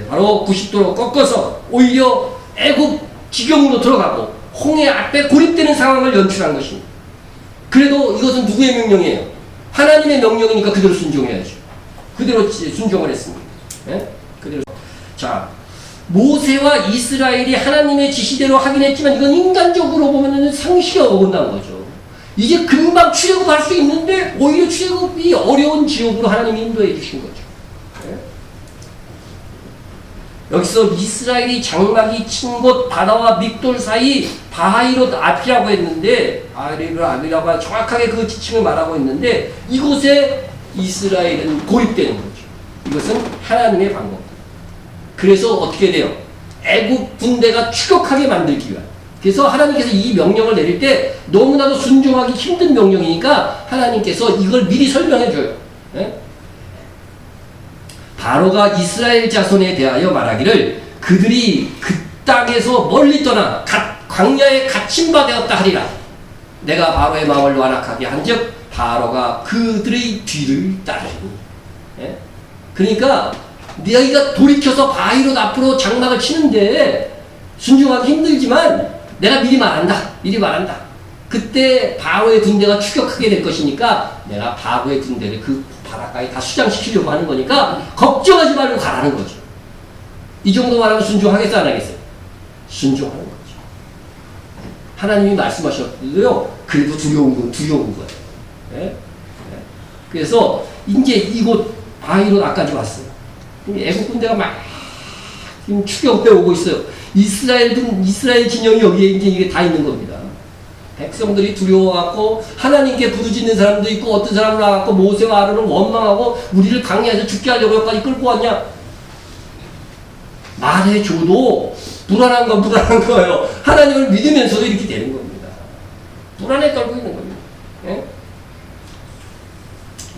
Speaker 1: 바로 90도로 꺾어서 오히려 애굽 지경으로 들어가고 홍해 앞에 고립되는 상황을 연출한 것입니다. 그래도 이것은 누구의 명령이에요? 하나님의 명령이니까 그대로 순종해야죠. 그대로 순종을 했습니다. 네? 그대로. 자, 모세와 이스라엘이 하나님의 지시대로 하긴 했지만 이건 인간적으로 보면 상식이 어긋난 거죠. 이제 금방 출애굽할 수 있는데 오히려 출애굽이 어려운 지옥으로 하나님이 인도해 주신 거죠. 네? 여기서 이스라엘이 장막이 친 곳 바다와 믹돌 사이 바하이롯 앞이라고 했는데, 앞이라고 정확하게 그 지칭을 말하고 있는데, 이곳에 이스라엘은 고립되는 거죠. 이것은 하나님의 방법. 그래서 어떻게 돼요? 애국 군대가 추격하게 만들기 위한. 그래서 하나님께서 이 명령을 내릴 때 너무나도 순종하기 힘든 명령이니까 하나님께서 이걸 미리 설명해 줘요. 네? 바로가 이스라엘 자손에 대하여 말하기를 그들이 그 땅에서 멀리 떠나 광야에 갇힌 바 되었다 하리라. 내가 바로의 마음을 완악하게 한즉 바로가 그들의 뒤를 따르니. 예? 그러니까 너희가 돌이켜서 바위로 앞으로 장막을 치는데 순종하기 힘들지만 내가 미리 말한다. 그때 바로의 군대가 추격하게 될 것이니까 내가 바로의 군대를 그 바닷가에 다 수장시키려고 하는 거니까 걱정하지 말고 가라는 거죠. 이 정도 말하면 순종하겠어 안 하겠어요? 순종하는 거죠. 하나님이 말씀하셨는데요. 그래도 두려운 거예요. 네? 네. 그래서 이제 이곳 바위로 나까지 왔어요. 애국 군대가 막 지금 추격해 오고 있어요. 이스라엘 진영이 여기에 이제 이게 다 있는 겁니다. 백성들이 두려워갖고 하나님께 부르짖는 사람도 있고 어떤 사람은 나갖고 모세와 아론을 원망하고 우리를 강야에서 죽게 하려고 여기까지 끌고 왔냐? 말해줘도 불안한 거예요. 하나님을 믿으면서도 이렇게 되는 겁니다. 불안에 떨고 있는 겁니다. 네?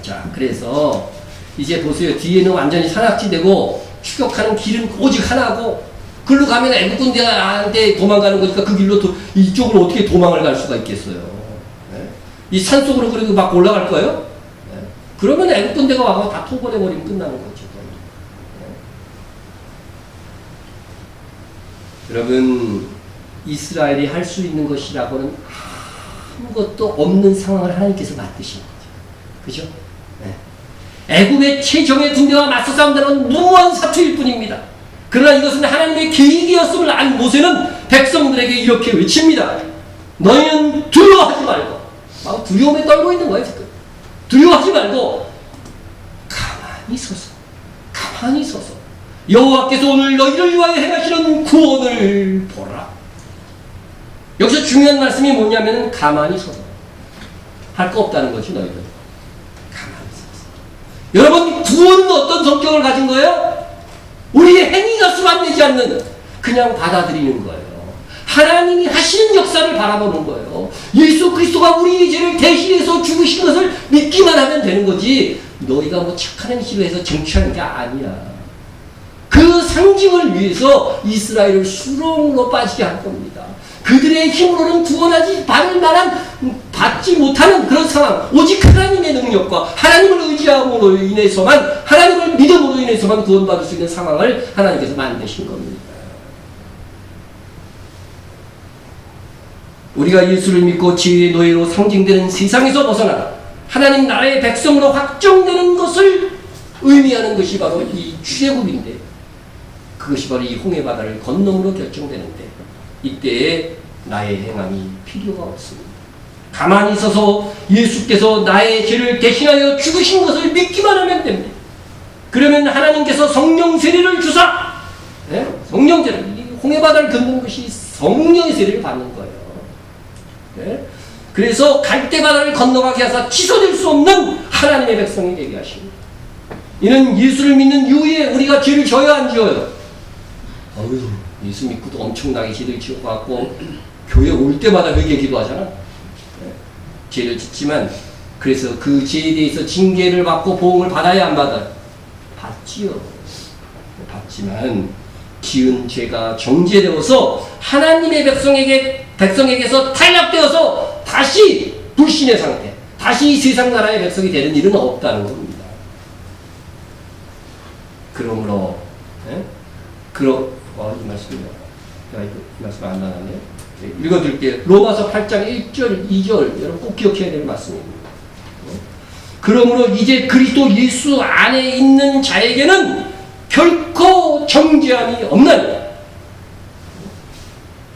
Speaker 1: 자, 그래서 이제 보세요. 뒤에는 완전히 산악지되고 추격하는 길은 오직 하나고 글로 가면 애국 군대가 나한테 도망가는 거니까 그 길로 이쪽으로 어떻게 도망을 갈 수가 있겠어요. 네? 이 산속으로 그리고 막 올라갈 거예요? 네? 그러면 애국 군대가 와서 다 토벌해버리면 끝나는 거죠. 네? 여러분, 이스라엘이 할 수 있는 것이라고는 아무것도 없는 상황을 하나님께서 만드신 거죠. 그죠? 네. 애국의 최정예 군대와 맞서 싸운다는 무모한 사투일 뿐입니다. 그러나 이것은 하나님의 계획이었음을 안 모세는 백성들에게 이렇게 외칩니다. 너희는 두려워하지 말고. 막 두려움에 떨고 있는 거예요, 지금. 두려워하지 말고 가만히 서서 여호와께서 오늘 너희를 위하여 행하시는 구원을 보라. 여기서 중요한 말씀이 뭐냐면 가만히 서서. 할 거 없다는 거지, 너희들. 가만히 서서. 여러분, 구원은 어떤 성격을 가진 거예요? 우리의 행위가 수반되지 않는, 그냥 받아들이는 거예요. 하나님이 하시는 역사를 바라보는 거예요. 예수 그리스도가 우리의 죄를 대신해서 죽으신 것을 믿기만 하면 되는 거지, 너희가 뭐 착한 행실을 해서 쟁취하는 게 아니야. 그 그 상징을 위해서 이스라엘을 수렁으로 빠지게 한 겁니다. 그들의 힘으로는 구원하지 받지 못하는 그런 상황, 오직 하나님의 능력과 하나님을 의지함으로 인해서만, 하나님을 믿음으로 인해서만 구원받을 수 있는 상황을 하나님께서 만드신 겁니다. 우리가 예수를 믿고 지혜의 노예로 상징되는 세상에서 벗어나 하나님 나라의 백성으로 확정되는 것을 의미하는 것이 바로 이 출애굽인데, 그것이 바로 이 홍해 바다를 건너므로 결정되는데, 이때에 나의 행함이 필요가 없습니다. 가만히 있어서 예수께서 나의 죄를 대신하여 죽으신 것을 믿기만 하면 됩니다. 그러면 하나님께서 성령 세례를 주사, 성령 세례, 홍해 바다를 걷는 것이 성령의 세례를 받는 거예요. 그래서 갈대 바다를 건너가게 하사 취소될 수 없는 하나님의 백성이 되게 하십니다. 이는 예수를 믿는 이후에 우리가 죄를 져야 안 지어요? 예수 믿고도 엄청나게 죄를 지어갖고 교회 올 때마다 그렇게 기도하잖아. 죄를 짓지만, 그래서 그 죄에 대해서 징계를 받고 보응을 받아야 안 받아요? 받지요. 받지만 지은 죄가 정죄되어서 하나님의 백성에게서 탈락되어서 다시 불신의 상태, 다시 세상 나라의 백성이 되는 일은 없다는 겁니다. 그러므로 이 말씀이요. 이 말씀 안 나왔네요. 읽어드릴게요. 로마서 8장 1절, 2절, 여러분 꼭 기억해야 될 말씀입니다. 그러므로 이제 그리스도 예수 안에 있는 자에게는 결코 정죄함이 없나니.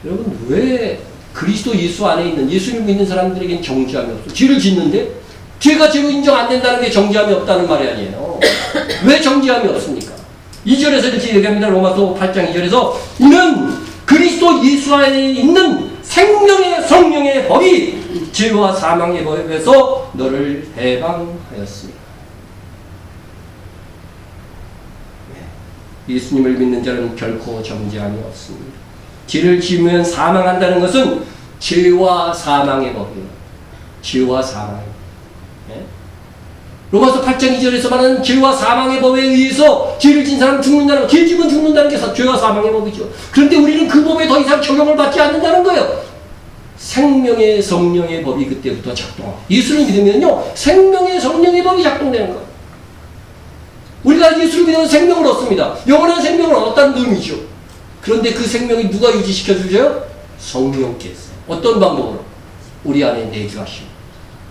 Speaker 1: 여러분, 왜 그리스도 예수 안에 있는, 예수를 믿는 사람들에게는 정죄함이 없어? 죄를 짓는데 죄가 죄로 인정 안 된다는 게 정죄함이 없다는 말이 아니에요. 왜 정죄함이 없습니까? 2절에서 이렇게 얘기합니다. 로마서 8장 2절에서 이는 그리스도 예수 안에 있는 생명의 성령의 법이 죄와 사망의 법에서 너를 해방하였습니다. 예수님을 믿는 자는 결코 정죄함이 없습니다. 죄를 지으면 사망한다는 것은 죄와 사망의 법이에요. 죄와 사망. 로마서 8장 2절에서 말하는 죄와 사망의 법에 의해서 죄를 진 사람 죽는다는 것, 죄 지면 죽는다는 게 죄와 사망의 법이죠. 그런데 우리는 그 법에 더 이상 적용을 받지 않는다는 거예요. 생명의 성령의 법이 그때부터 작동하고, 예수를 믿으면요 생명의 성령의 법이 작동되는 거예요. 우리가 예수를 믿으면 생명을 얻습니다. 영원한 생명을 얻었다는 의미죠. 그런데 그 생명이 누가 유지시켜 주죠? 성령께서. 어떤 방법으로? 우리 안에 내주하시고,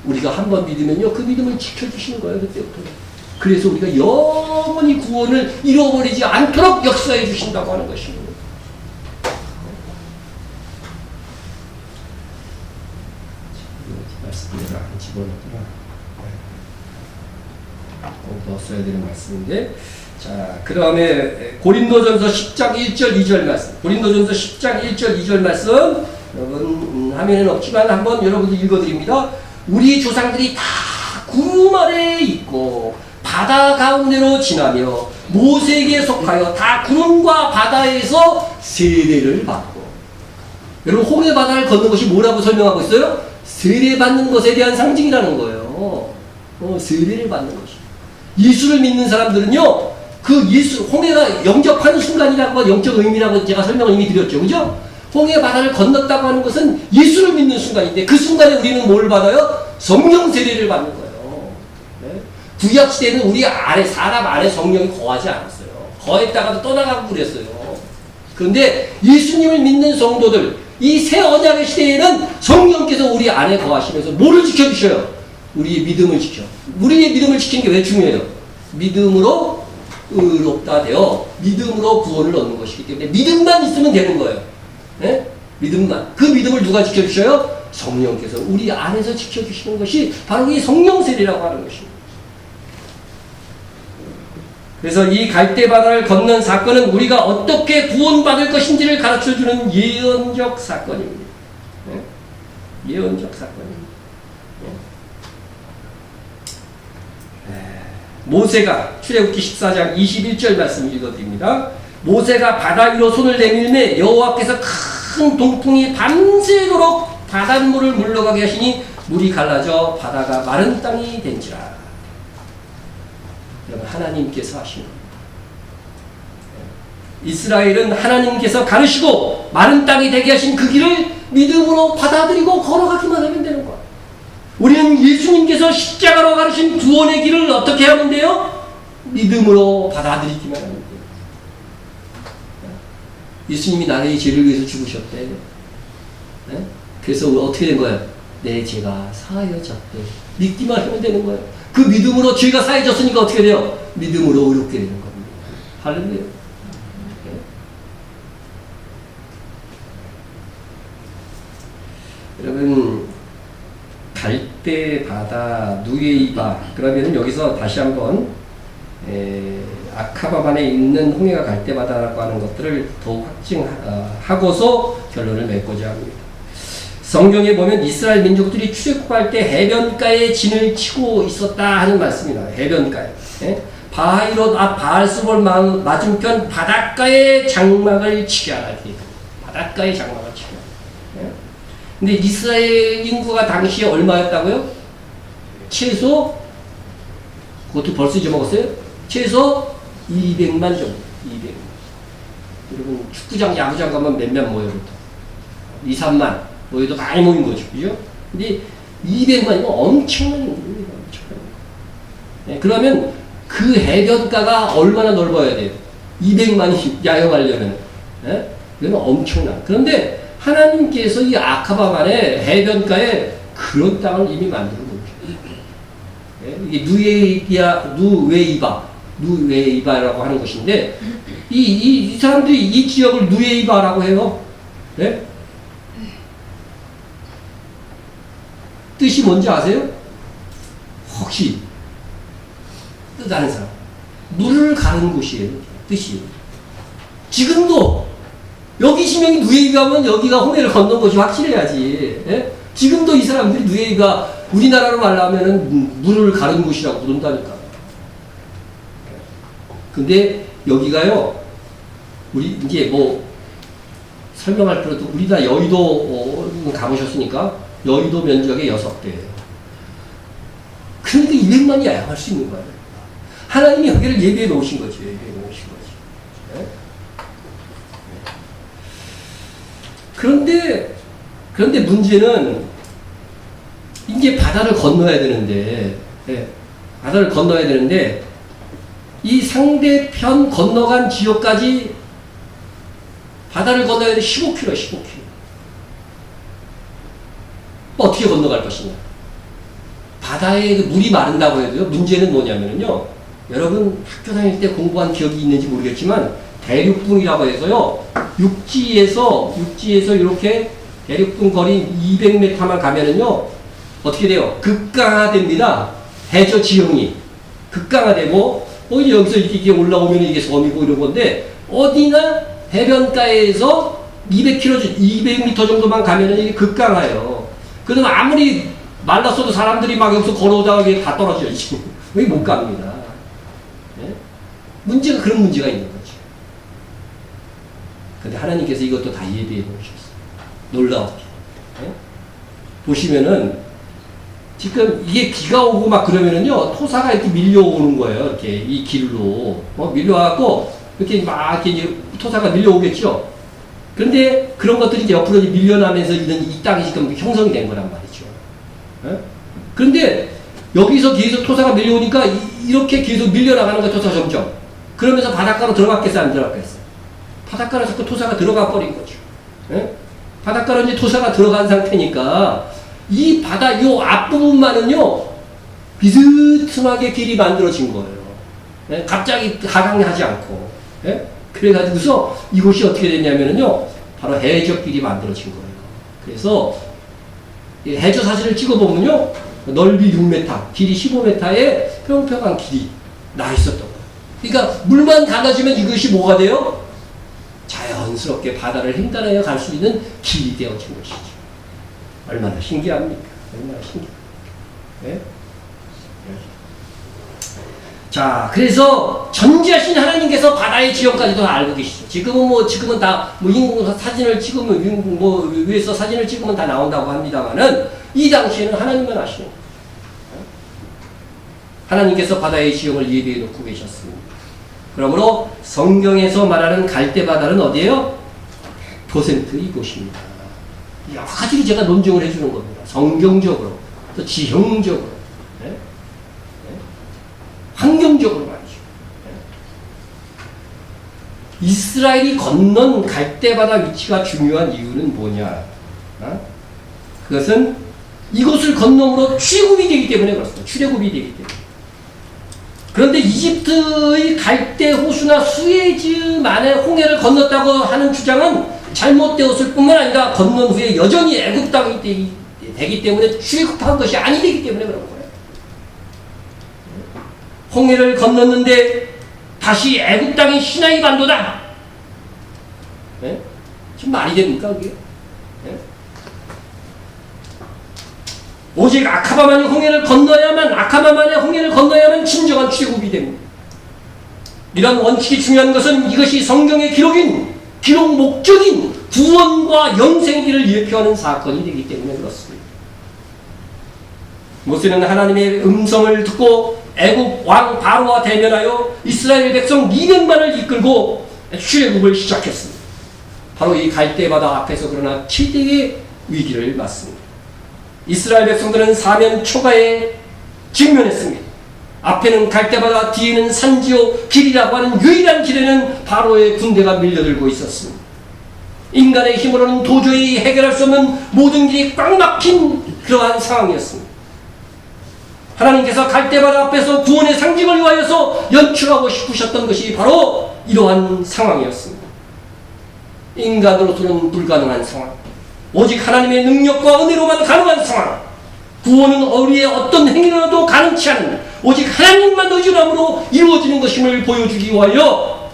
Speaker 1: 우리가 한번 믿으면요 그 믿음을 지켜주시는 거예요. 그때부터. 그래서 우리가 영원히 구원을 잃어버리지 않도록 역사해 주신다고 하는 것입니다. 말씀대로 안 집어넣더라. 꼭 넣었어야 되는 말씀인데, 자, 그 다음에 고린도전서 10장 1절 2절 말씀, 고린도전서 10장 1절 2절 말씀, 여러분 화면에는 없지만 한번 여러분들 읽어드립니다. 우리 조상들이 다 구름 아래에 있고 바다 가운데로 지나며 모세에게 속하여 다 구름과 바다에서 세례를 받고. 여러분 홍해 바다를 걷는 것이 뭐라고 설명하고 있어요? 세례받는 것에 대한 상징이라는 거예요. 세례를 받는 것이. 예수를 믿는 사람들은요 그 예수, 홍해가 영접하는 순간이라고, 영적 의미라고 제가 설명을 이미 드렸죠. 그죠? 홍해 바다를 건넜다고 하는 것은 예수를 믿는 순간인데, 그 순간에 우리는 뭘 받아요? 성령 세례를 받는 거예요. 네? 구약 시대는 우리 안에, 사람 안에 성령이 거하지 않았어요. 거했다가도 떠나가고 그랬어요. 그런데 예수님을 믿는 성도들, 이 새 언약의 시대에는 성령께서 우리 안에 거하시면서 뭐를 지켜주셔요? 우리의 믿음을 지켜. 우리의 믿음을 지키는 게 왜 중요해요? 믿음으로 의롭다 되어 믿음으로 구원을 얻는 것이기 때문에 믿음만 있으면 되는 거예요. 네? 믿음만. 그 믿음을 누가 지켜주셔요? 성령께서 우리 안에서 지켜주시는 것이 바로 이 성령 세례라고 하는 것입니다. 그래서 이 갈대바다를 건넌 사건은 우리가 어떻게 구원받을 것인지를 가르쳐주는 예언적 사건입니다. 네? 예언적 사건입니다. 모세가 출애굽기 14장 21절 말씀 읽어드립니다. 모세가 바다 위로 손을 내밀매 여호와께서 큰 동풍이 밤새도록 바닷물을 물러가게 하시니 물이 갈라져 바다가 마른 땅이 된지라. 여러분 하나님께서 하신 겁니다. 이스라엘은 하나님께서 가르시고 마른 땅이 되게 하신 그 길을 믿음으로 받아들이고 걸어가기만 하면 되는 거야. 우리는 예수님께서 십자가로 가르신 구원의 길을 어떻게 하면 돼요? 믿음으로 받아들이기만 하면 돼요. 예수님이 나의 죄를 위해서 죽으셨대. 네? 그래서 어떻게 된 거야? 내 죄가 사하여졌대. 믿기만 하면 되는 거예요. 그 믿음으로 죄가 사해졌으니까 어떻게 돼요? 믿음으로 의롭게 되는 겁니다. 할렐루야. 네? 여러분, 갈대 바다 누에이바, 그러면 여기서 다시 한번 아카바반에 있는 홍해가 갈대 바다라고 하는 것들을 더욱 확증하고서 결론을 맺고자 합니다. 성경에 보면 이스라엘 민족들이 출애굽할 때 해변가에 진을 치고 있었다 하는 말씀입니다. 해변가에. 예? 바하이롯 앞 바알스볼 맞은편 바닷가에 장막을 치게 하라. 바닷가에 장막을 치게 하라. 예? 근데 이스라엘 인구가 당시에 얼마였다고요? 최소, 그것도 벌써 잊어먹었어요? 최소 200만 정도. 200만. 여러분, 축구장, 야구장 가면 몇몇 모여, 보통. 2, 3만. 모여도 많이 모인 거죠. 그죠? 근데 200만이면 엄청난 인구예요. 엄청난. 네, 그러면 그 해변가가 얼마나 넓어야 돼요? 200만이 야영하려면. 네? 이건 엄청난. 그런데 하나님께서 이 아카바만의 해변가에 그런 땅을 이미 만들어 놓으셨어요. 네? 이게 누웨이바라고 하는 것인데, 이 사람들이 이 지역을 누웨이바라고 해요. 네? 뜻이 뭔지 아세요? 혹시 뜻 아는 사람. 물을 가는 곳이에요. 뜻이. 지금도 여기 지명이 누에이바면 여기가 홍해를 건넌 것이 확실해야지. 예? 지금도 이 사람들이 누에이바 우리나라로 말하면은 물을 가는 곳이라고 부른다니까. 근데 여기가요. 우리 이제 뭐 설명할 필요도 우리나라 여의도 가보셨으니까. 여의도 면적의 6배예요. 그러니까 200만이 야영할 수 있는 거예요. 하나님이 여기를 예비해 놓으신 거지. 예비해 놓으신 거지. 네? 그런데 문제는 이제 바다를 건너야 되는데, 네. 바다를 건너야 되는데, 이 상대편 건너간 지역까지 바다를 건너야 돼 15km, 15km. 어떻게 건너갈 것이냐. 바다에 물이 마른다고 해도요, 문제는 뭐냐면요, 여러분 학교 다닐 때 공부한 기억이 있는지 모르겠지만, 대륙붕이라고 해서요, 육지에서 이렇게 대륙붕 거리 200m만 가면은요, 어떻게 돼요? 극강화됩니다. 해저 지형이. 극강화되고, 여기서 이렇게 올라오면 이게 섬이고 이런 건데, 어디나 해변가에서 200m 정도만 가면은 이게 극강화예요. 그럼 아무리 말랐어도 사람들이 막 여기서 걸어오다가 다 떨어져요. 왜 못 갑니다. 네? 문제가 그런 문제가 있는 거죠. 근데 하나님께서 이것도 다 예비해 놓으셨어요. 놀랍게. 네? 보시면은 지금 이게 비가 오고 막 그러면은요, 토사가 이렇게 밀려오는 거예요. 이렇게 이 길로 밀려와갖고 이렇게 막 이렇게 토사가 밀려오겠죠. 그런데 그런 것들이 이제 옆으로 밀려나면서 이 땅이 지금 형성이 된 거란 말이죠. 네? 그런데 여기서 계속 토사가 밀려오니까 이렇게 계속 밀려나가는 거예요. 토사가 점점. 그러면서 바닷가로 들어갔겠어요? 안 들어갔겠어요? 바닷가로 자꾸 토사가 들어가 버린 거죠. 네? 바닷가로 이제 토사가 들어간 상태니까 이 바다 요 앞부분만은요, 비스듬하게 길이 만들어진 거예요. 네? 갑자기 하강하지 않고. 네? 그래가지고서 이곳이 어떻게 됐냐면요, 바로 해저길이 만들어진 거예요. 그래서 해저 사진을 찍어보면요, 넓이 6m, 길이 15m의 평평한 길이 나 있었던 거예요. 그러니까 물만 가다주면 이것이 뭐가 돼요? 자연스럽게 바다를 횡단하여 갈 수 있는 길이 되어진 것이죠. 얼마나 신기합니까? 얼마나 신기합니까? 네? 자, 그래서 전지하신 하나님께서 바다의 지형까지도 알고 계시죠. 지금은 다, 인공 사진을 찍으면, 위에서 사진을 찍으면 다 나온다고 합니다만은, 이 당시에는 하나님만 아시는 거예요. 하나님께서 바다의 지형을 예비해 놓고 계셨습니다. 그러므로 성경에서 말하는 갈대바다는 어디예요? 100% 이곳입니다. 여러 가지로 제가 논증을 해주는 겁니다. 성경적으로, 또 지형적으로, 네? 네? 환경적으로 말이죠. 네? 이스라엘이 건넌 갈대바다 위치가 중요한 이유는 뭐냐? 그것은 이곳을 건너므로 출애굽이 되기 때문에 그렇습니다. 출애굽이 되기 때문에. 그런데 이집트의 갈대 호수나 수에즈만의 홍해를 건넜다고 하는 주장은 잘못되었을 뿐만 아니라 건넌 후에 여전히 애굽 땅이 되기 때문에 출애굽한 것이 아니 되기 때문에 그런 거예요. 홍해를 건넜는데 다시 애굽 땅이 시나이 반도다. 네? 지금 말이 됩니까 그게? 네? 오직 아카바만의 홍해를 건너야만 진정한 출애굽이 됩니다. 이런 원칙이 중요한 것은 이것이 성경의 기록 목적인 구원과 영생기를 예표하는 사건이 되기 때문에 그렇습니다. 모세는 하나님의 음성을 듣고 애굽 왕 바로와 대면하여 이스라엘 백성 200만을 이끌고 출애굽을 시작했습니다. 바로 이 갈대바다 앞에서 그러나 7대의 위기를 맞습니다. 이스라엘 백성들은 사면 초가에 직면했습니다. 앞에는 갈대바다, 뒤에는 산지오 길이라고 하는 유일한 길에는 바로의 군대가 밀려들고 있었습니다. 인간의 힘으로는 도저히 해결할 수 없는 모든 길이 꽉 막힌 그러한 상황이었습니다. 하나님께서 갈대바다 앞에서 구원의 상징을 위하여서 연출하고 싶으셨던 것이 바로 이러한 상황이었습니다. 인간으로서는 불가능한 상황, 오직 하나님의 능력과 은혜로만 가능한 상황, 구원은 우리의 어떤 행위로도 가능치 않은 오직 하나님만 의존함으로 이루어지는 것임을 보여주기 위하여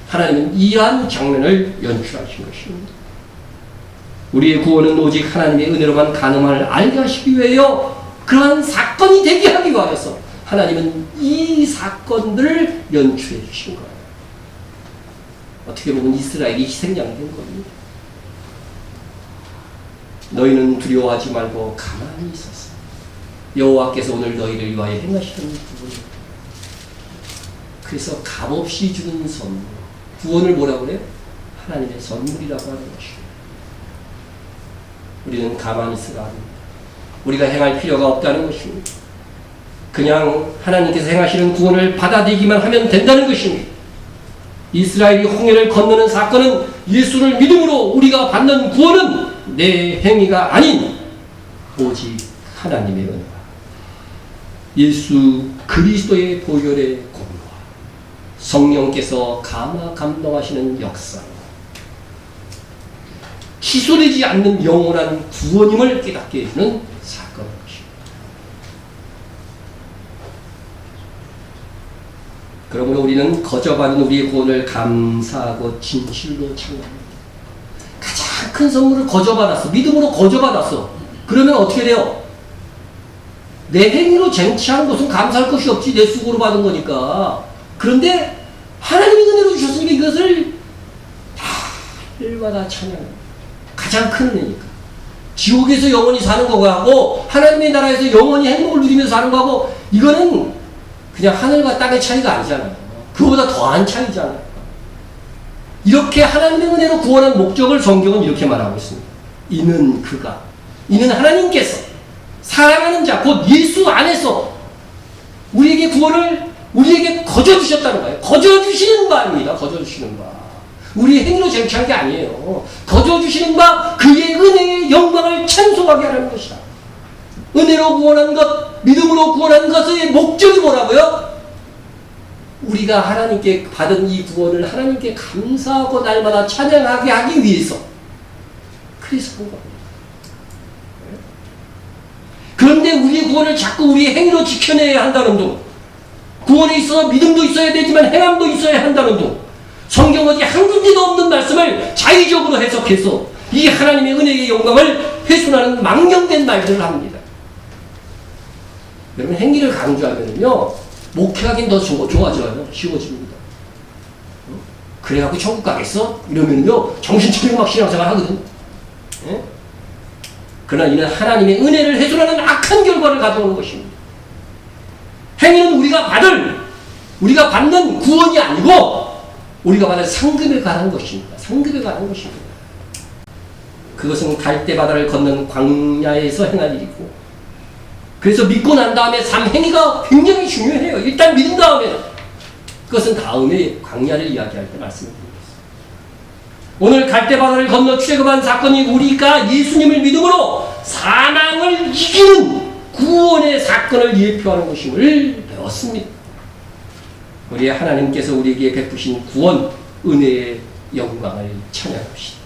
Speaker 1: 하나님은 이러한 장면을 연출하신 것입니다. 우리의 구원은 오직 하나님의 은혜로만 가능함을 알게 하시기 위하여 그러한 사건이 되게 하기 위하여서 하나님은 이 사건들을 연출해 주신 거예요. 어떻게 보면 이스라엘이 희생양이 된 겁니다. 너희는 두려워하지 말고 가만히 있었어. 여호와께서 오늘 너희를 위하여 행하시는 부분입니다. 그래서 값없이 주는 선물, 구원을 뭐라고 그래요? 하나님의 선물이라고 하는 것입니다. 우리는 가만히 있으라 합니다. 우리가 행할 필요가 없다는 것입니다. 그냥 하나님께서 행하시는 구원을 받아들이기만 하면 된다는 것입니다. 이스라엘이 홍해를 건너는 사건은 예수를 믿음으로 우리가 받는 구원은 내 행위가 아닌 오직 하나님의 은혜와 예수 그리스도의 보혈의 공로와 성령께서 감동하시는 역사, 취소되지 않는 영원한 구원임을 깨닫게 해주는 사건인 것입니다. 그러므로 우리는 거저받은 우리의 구원을 감사하고 진실로 찬양합니다. 가장 큰 선물을 거저받았어. 믿음으로 거저받았어. 그러면 어떻게 돼요? 내 행위로 쟁취한 것은 감사할 것이 없지. 내 수고로 받은 거니까. 그런데 하나님이 은혜로 주셨으니까 이것을 날마다 찬양합니다. 가장 큰 은혜니까. 지옥에서 영원히 사는 거하고 하나님의 나라에서 영원히 행복을 누리면서 사는 거하고 이거는 그냥 하늘과 땅의 차이가 아니잖아요. 그거보다 더한 차이잖아요. 이렇게 하나님의 은혜로 구원한 목적을 성경은 이렇게 말하고 있습니다. 이는 하나님께서 사랑하는 자, 곧 예수 안에서 우리에게 구원을 우리에게 거저주셨다는 거예요. 거저주시는 바입니다. 거저주시는 바. 우리의 행위로 쟁취한 게 아니에요. 거저주시는 바, 그의 은혜의 영광을 찬송하게 하는 것이다. 은혜로 구원한 것, 믿음으로 구원한 것의 목적이 뭐라고요? 우리가 하나님께 받은 이 구원을 하나님께 감사하고 날마다 찬양하게 하기 위해서. 그래서 한 겁니다. 그런데 우리의 구원을 자꾸 우리의 행위로 지켜내야 한다는 둥, 구원에 있어서 믿음도 있어야 되지만 행함도 있어야 한다는 둥, 성경 어디 한 군데도 없는 말씀을 자의적으로 해석해서 이 하나님의 은혜의 영광을 훼손하는 망령된 말들을 합니다. 여러분, 행위를 강조하면요 목회하기는 더 좋아져요. 쉬워집니다. 그래갖고 천국 가겠어? 이러면요 정신차리고 막 신앙생활 하거든. 예? 그러나 이는 하나님의 은혜를 훼손하는 악한 결과를 가져오는 것입니다. 행위는 우리가 받을 우리가 받는 구원이 아니고 우리가 받는 상급에 관한 것입니다. 상급에 관한 것입니다. 그것은 갈대바다를 걷는 광야에서 행할 일이고, 그래서 믿고 난 다음에 삶 행위가 굉장히 중요해요. 일단 믿은 다음에, 그것은 다음에 광야를 이야기할 때 말씀드립니다. 오늘 갈대바다를 건너 출애굽한 사건이 우리가 예수님을 믿음으로 사망을 이기는 구원의 사건을 예표하는 것임을 배웠습니다. 우리 하나님께서 우리에게 베푸신 구원, 은혜의 영광을 찬양합시다.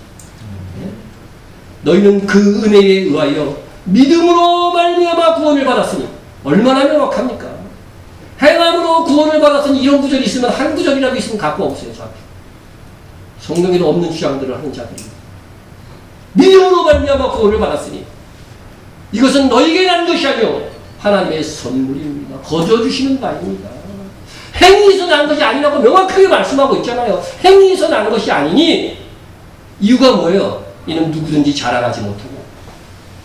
Speaker 1: 너희는 그 은혜에 의하여 믿음으로 말미암아 구원을 받았으니 얼마나 명확합니까? 행함으로 구원을 받았으니 이런 구절이 있으면 한 구절이라도 있으면 갖고 오세요. 저한테. 성경에도 없는 주장들을 하는 자들입니다. 믿음으로 말미암아 구원을 받았으니 이것은 너에게 난 것이 아니오 하나님의 선물입니다. 거저주시는 바입니다. 행위에서 난 것이 아니라고 명확하게 말씀하고 있잖아요. 행위에서 난 것이 아니니 이유가 뭐예요? 이는 누구든지 자랑하지 못하고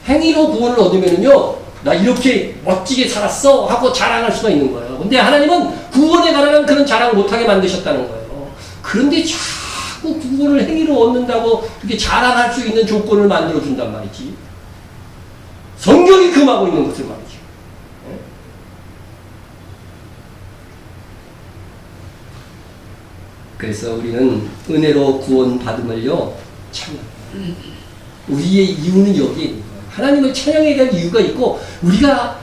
Speaker 1: 행위로 구원을 얻으면은요, 나 이렇게 멋지게 살았어 하고 자랑할 수가 있는 거예요. 근데 하나님은 구원에 관한 그런 자랑 못하게 만드셨다는 거예요. 그런데 자꾸 구원을 행위로 얻는다고 그렇게 자랑할 수 있는 조건을 만들어준단 말이지. 성경이 금하고 있는 것을 말이죠. 그래서 우리는 은혜로 구원받음을요, 찬양합니다. 우리의 이유는 여기에 있는 거예요. 하나님을 찬양해야 될 이유가 있고, 우리가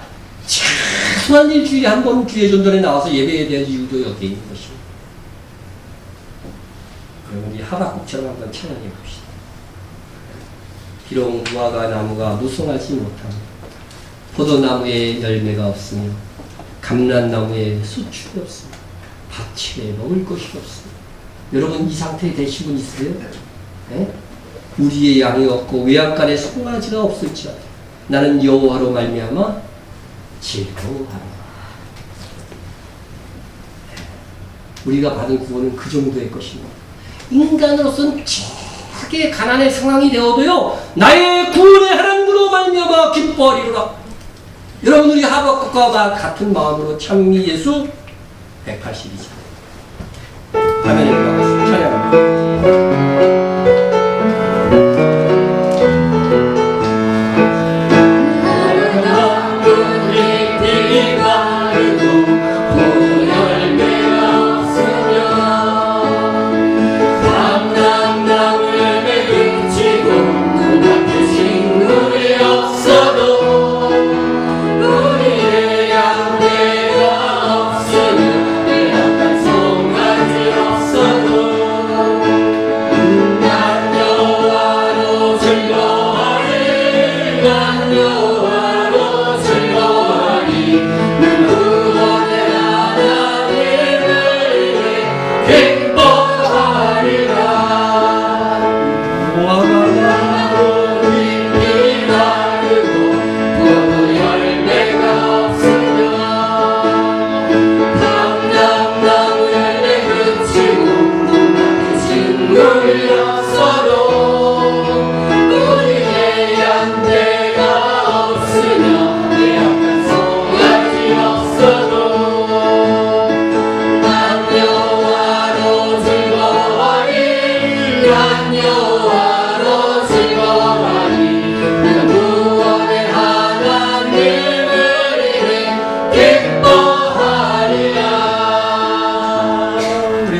Speaker 1: 최소한 일주일에 한 번 주의 전전에 나와서 예배해야 될 이유도 여기에 있는 것입니다. 그럼 우리 하박국처럼 한번 찬양해 봅시다. 비록 무화과 나무가 무성하지 못합니다. 포도나무에 열매가 없으며 감람나무에 수출이 없습니다. 밭에 먹을 것이 없습니다. 여러분 이 상태에 되신 분 있으세요? 네? 우리의 양이 없고 외양간에 송아지가 없을지라도 나는 여호와로 말미암아 즐거워하노라. 우리가 받은 구원은 그 정도의 것입니다. 인간으로서는 크게 가난의 상황이 되어도요, 나의 구원의 하나님으로 말미암아 기뻐하리로라. 여러분 우리 하박국과 같은 마음으로 찬미 예수 182장 화면에 올라가서 찬양합니다.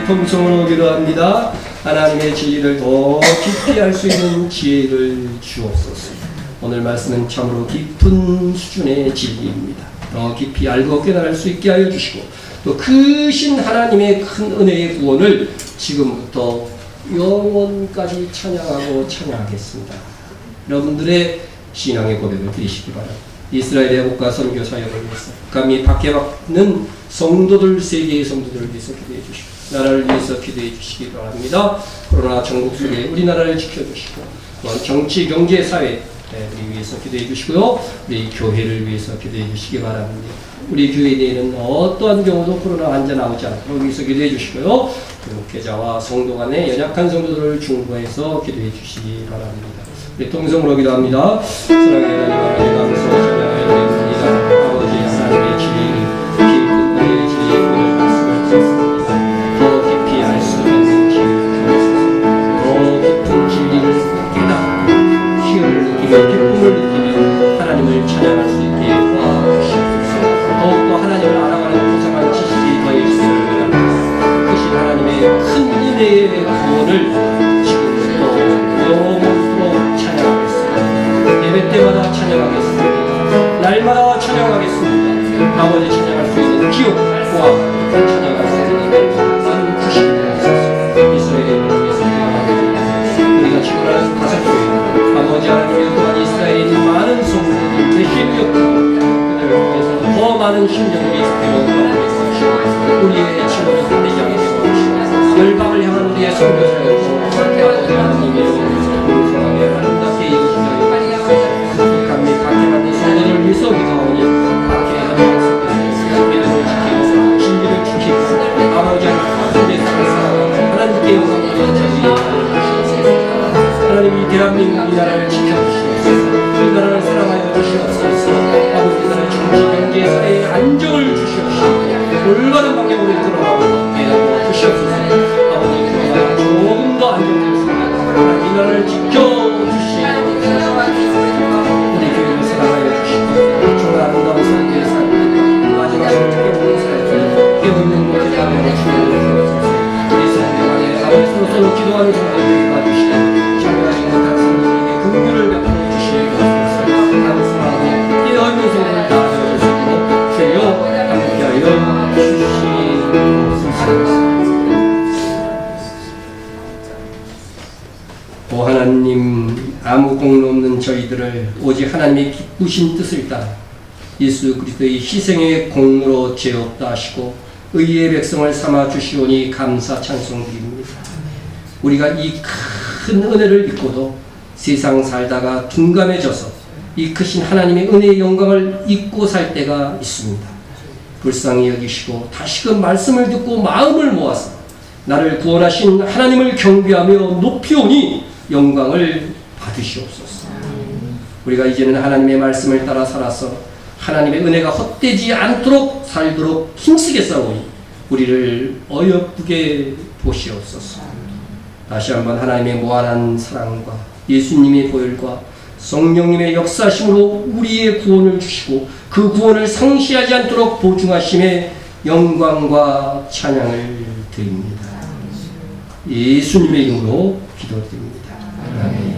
Speaker 1: 통성으로 기도합니다. 하나님의 진리를 더 깊이 알 수 있는 지혜를 주옵소서. 오늘 말씀은 참으로 깊은 수준의 진리입니다. 더 깊이 알고 깨달을 수 있게 하여 주시고, 또 크신 하나님의 큰 은혜의 구원을 지금부터 영원까지 찬양하고 찬양하겠습니다. 여러분들의 신앙의 고백을 드리시기 바랍니다. 이스라엘의 목과 선교 사역을 위해서 감히 박해받는 성도들, 세계의 성도들을 위해서 기도해 주시고, 나라를 위해서 기도해 주시기 바랍니다. 코로나 전국 속에 우리나라를 지켜주시고, 또한 정치, 경제, 사회 우리 위해서 기도해 주시고요. 우리 교회를 위해서 기도해 주시기 바랍니다. 우리 교회 내에는 어떠한 경우도 코로나 환자 나오지 않도록 위해서 기도해 주시고요. 목회자와 성도 간의 연약한 성도들을 중보해서 기도해 주시기 바랍니다. 우리 통성으로 기도합니다. 사랑의 하나님, 감사 찬양을 드립니다. 아버지 하나님의 진리, 깊은 은혜의 진리의 말씀을 찬양할 수 있게 도와주시옵소서. 더욱더 하나님을 알아가는 고상한 지식이 더해지기를 바랍니다. 크신 하나님의 큰 은혜의 구원을 지금부터 영원토록 찬양하겠습니다. 예배 때마다 찬양하겠습니다. 날마다 찬양하겠습니다. 아버지 찬양할 수 있는 기억과 찬양할 수 있는 큰 구심을 하소서. 이스라엘의 위해서 우리가 지구라는 가사교회 아버지 하나님의 또한 이스라엘에 있는 많은 성도들 대신이었고 그들을 위해서 더 많은 심령이 필요하고 우리의 친구를 살리지 않게 되고 열방을 향한 우리의 선교사였고 아버지 하나님의 공성하게 아름답게 이루시며 감히 각해 만든 성도들을 위해서 기도하오니 각해 하나님께서 믿음을 지키고 진리를 지키고 아버지 하나님의 하나님께 영광을 드리며 하나님 이 대한민국 이 나라를 지켜주시옵소서. 이 나라를 사랑하여 주시옵소서. 아버지 이 나라의 정치, 경제, 사회의 안정을 주시옵시고 올바른 방향으로 이끌어가고 대하여 주시옵소서. 아버지 이 나라가 조금 더 안정되었습니다. 하나님 이 나라를 지켜주시옵소서. 우리 교회를 사랑하여 주시고 정말 아름다운 삶의 삶 마지막으로 깨우는 삶을 깨우는 곳에 가며 주시옵소서. 우리 성령 안에 아버지 서로 기도하는 성도들이 봐주시고 긍휼을 베풀어 주시옵소서. 감사하고 이 넓은 소원을 다하여 주시고 주여 함께하여 주시옵소서. 오 하나님, 아무 공로 없는 저희들을 오직 하나님의 기쁘신 뜻을 따라 예수 그리스도의 희생의 공로로 죄 없다 하시고 의의 백성을 삼아 주시오니 감사 찬송드립니다. 우리가 이 큰 은혜를 믿고도 세상 살다가 둔감해져서 이 크신 하나님의 은혜의 영광을 잊고 살 때가 있습니다. 불쌍히 여기시고 다시금 말씀을 듣고 마음을 모아서 나를 구원하신 하나님을 경배하며 높이오니 영광을 받으시옵소서. 우리가 이제는 하나님의 말씀을 따라 살아서 하나님의 은혜가 헛되지 않도록 살도록 힘쓰게 싸우니 우리를 어여쁘게 보시옵소서. 다시 한번 하나님의 무한한 사랑과 예수님의 보혈과 성령님의 역사심으로 우리의 구원을 주시고 그 구원을 상실하지 않도록 보증하심에 영광과 찬양을 드립니다. 예수님의 이름으로 기도드립니다. 아멘.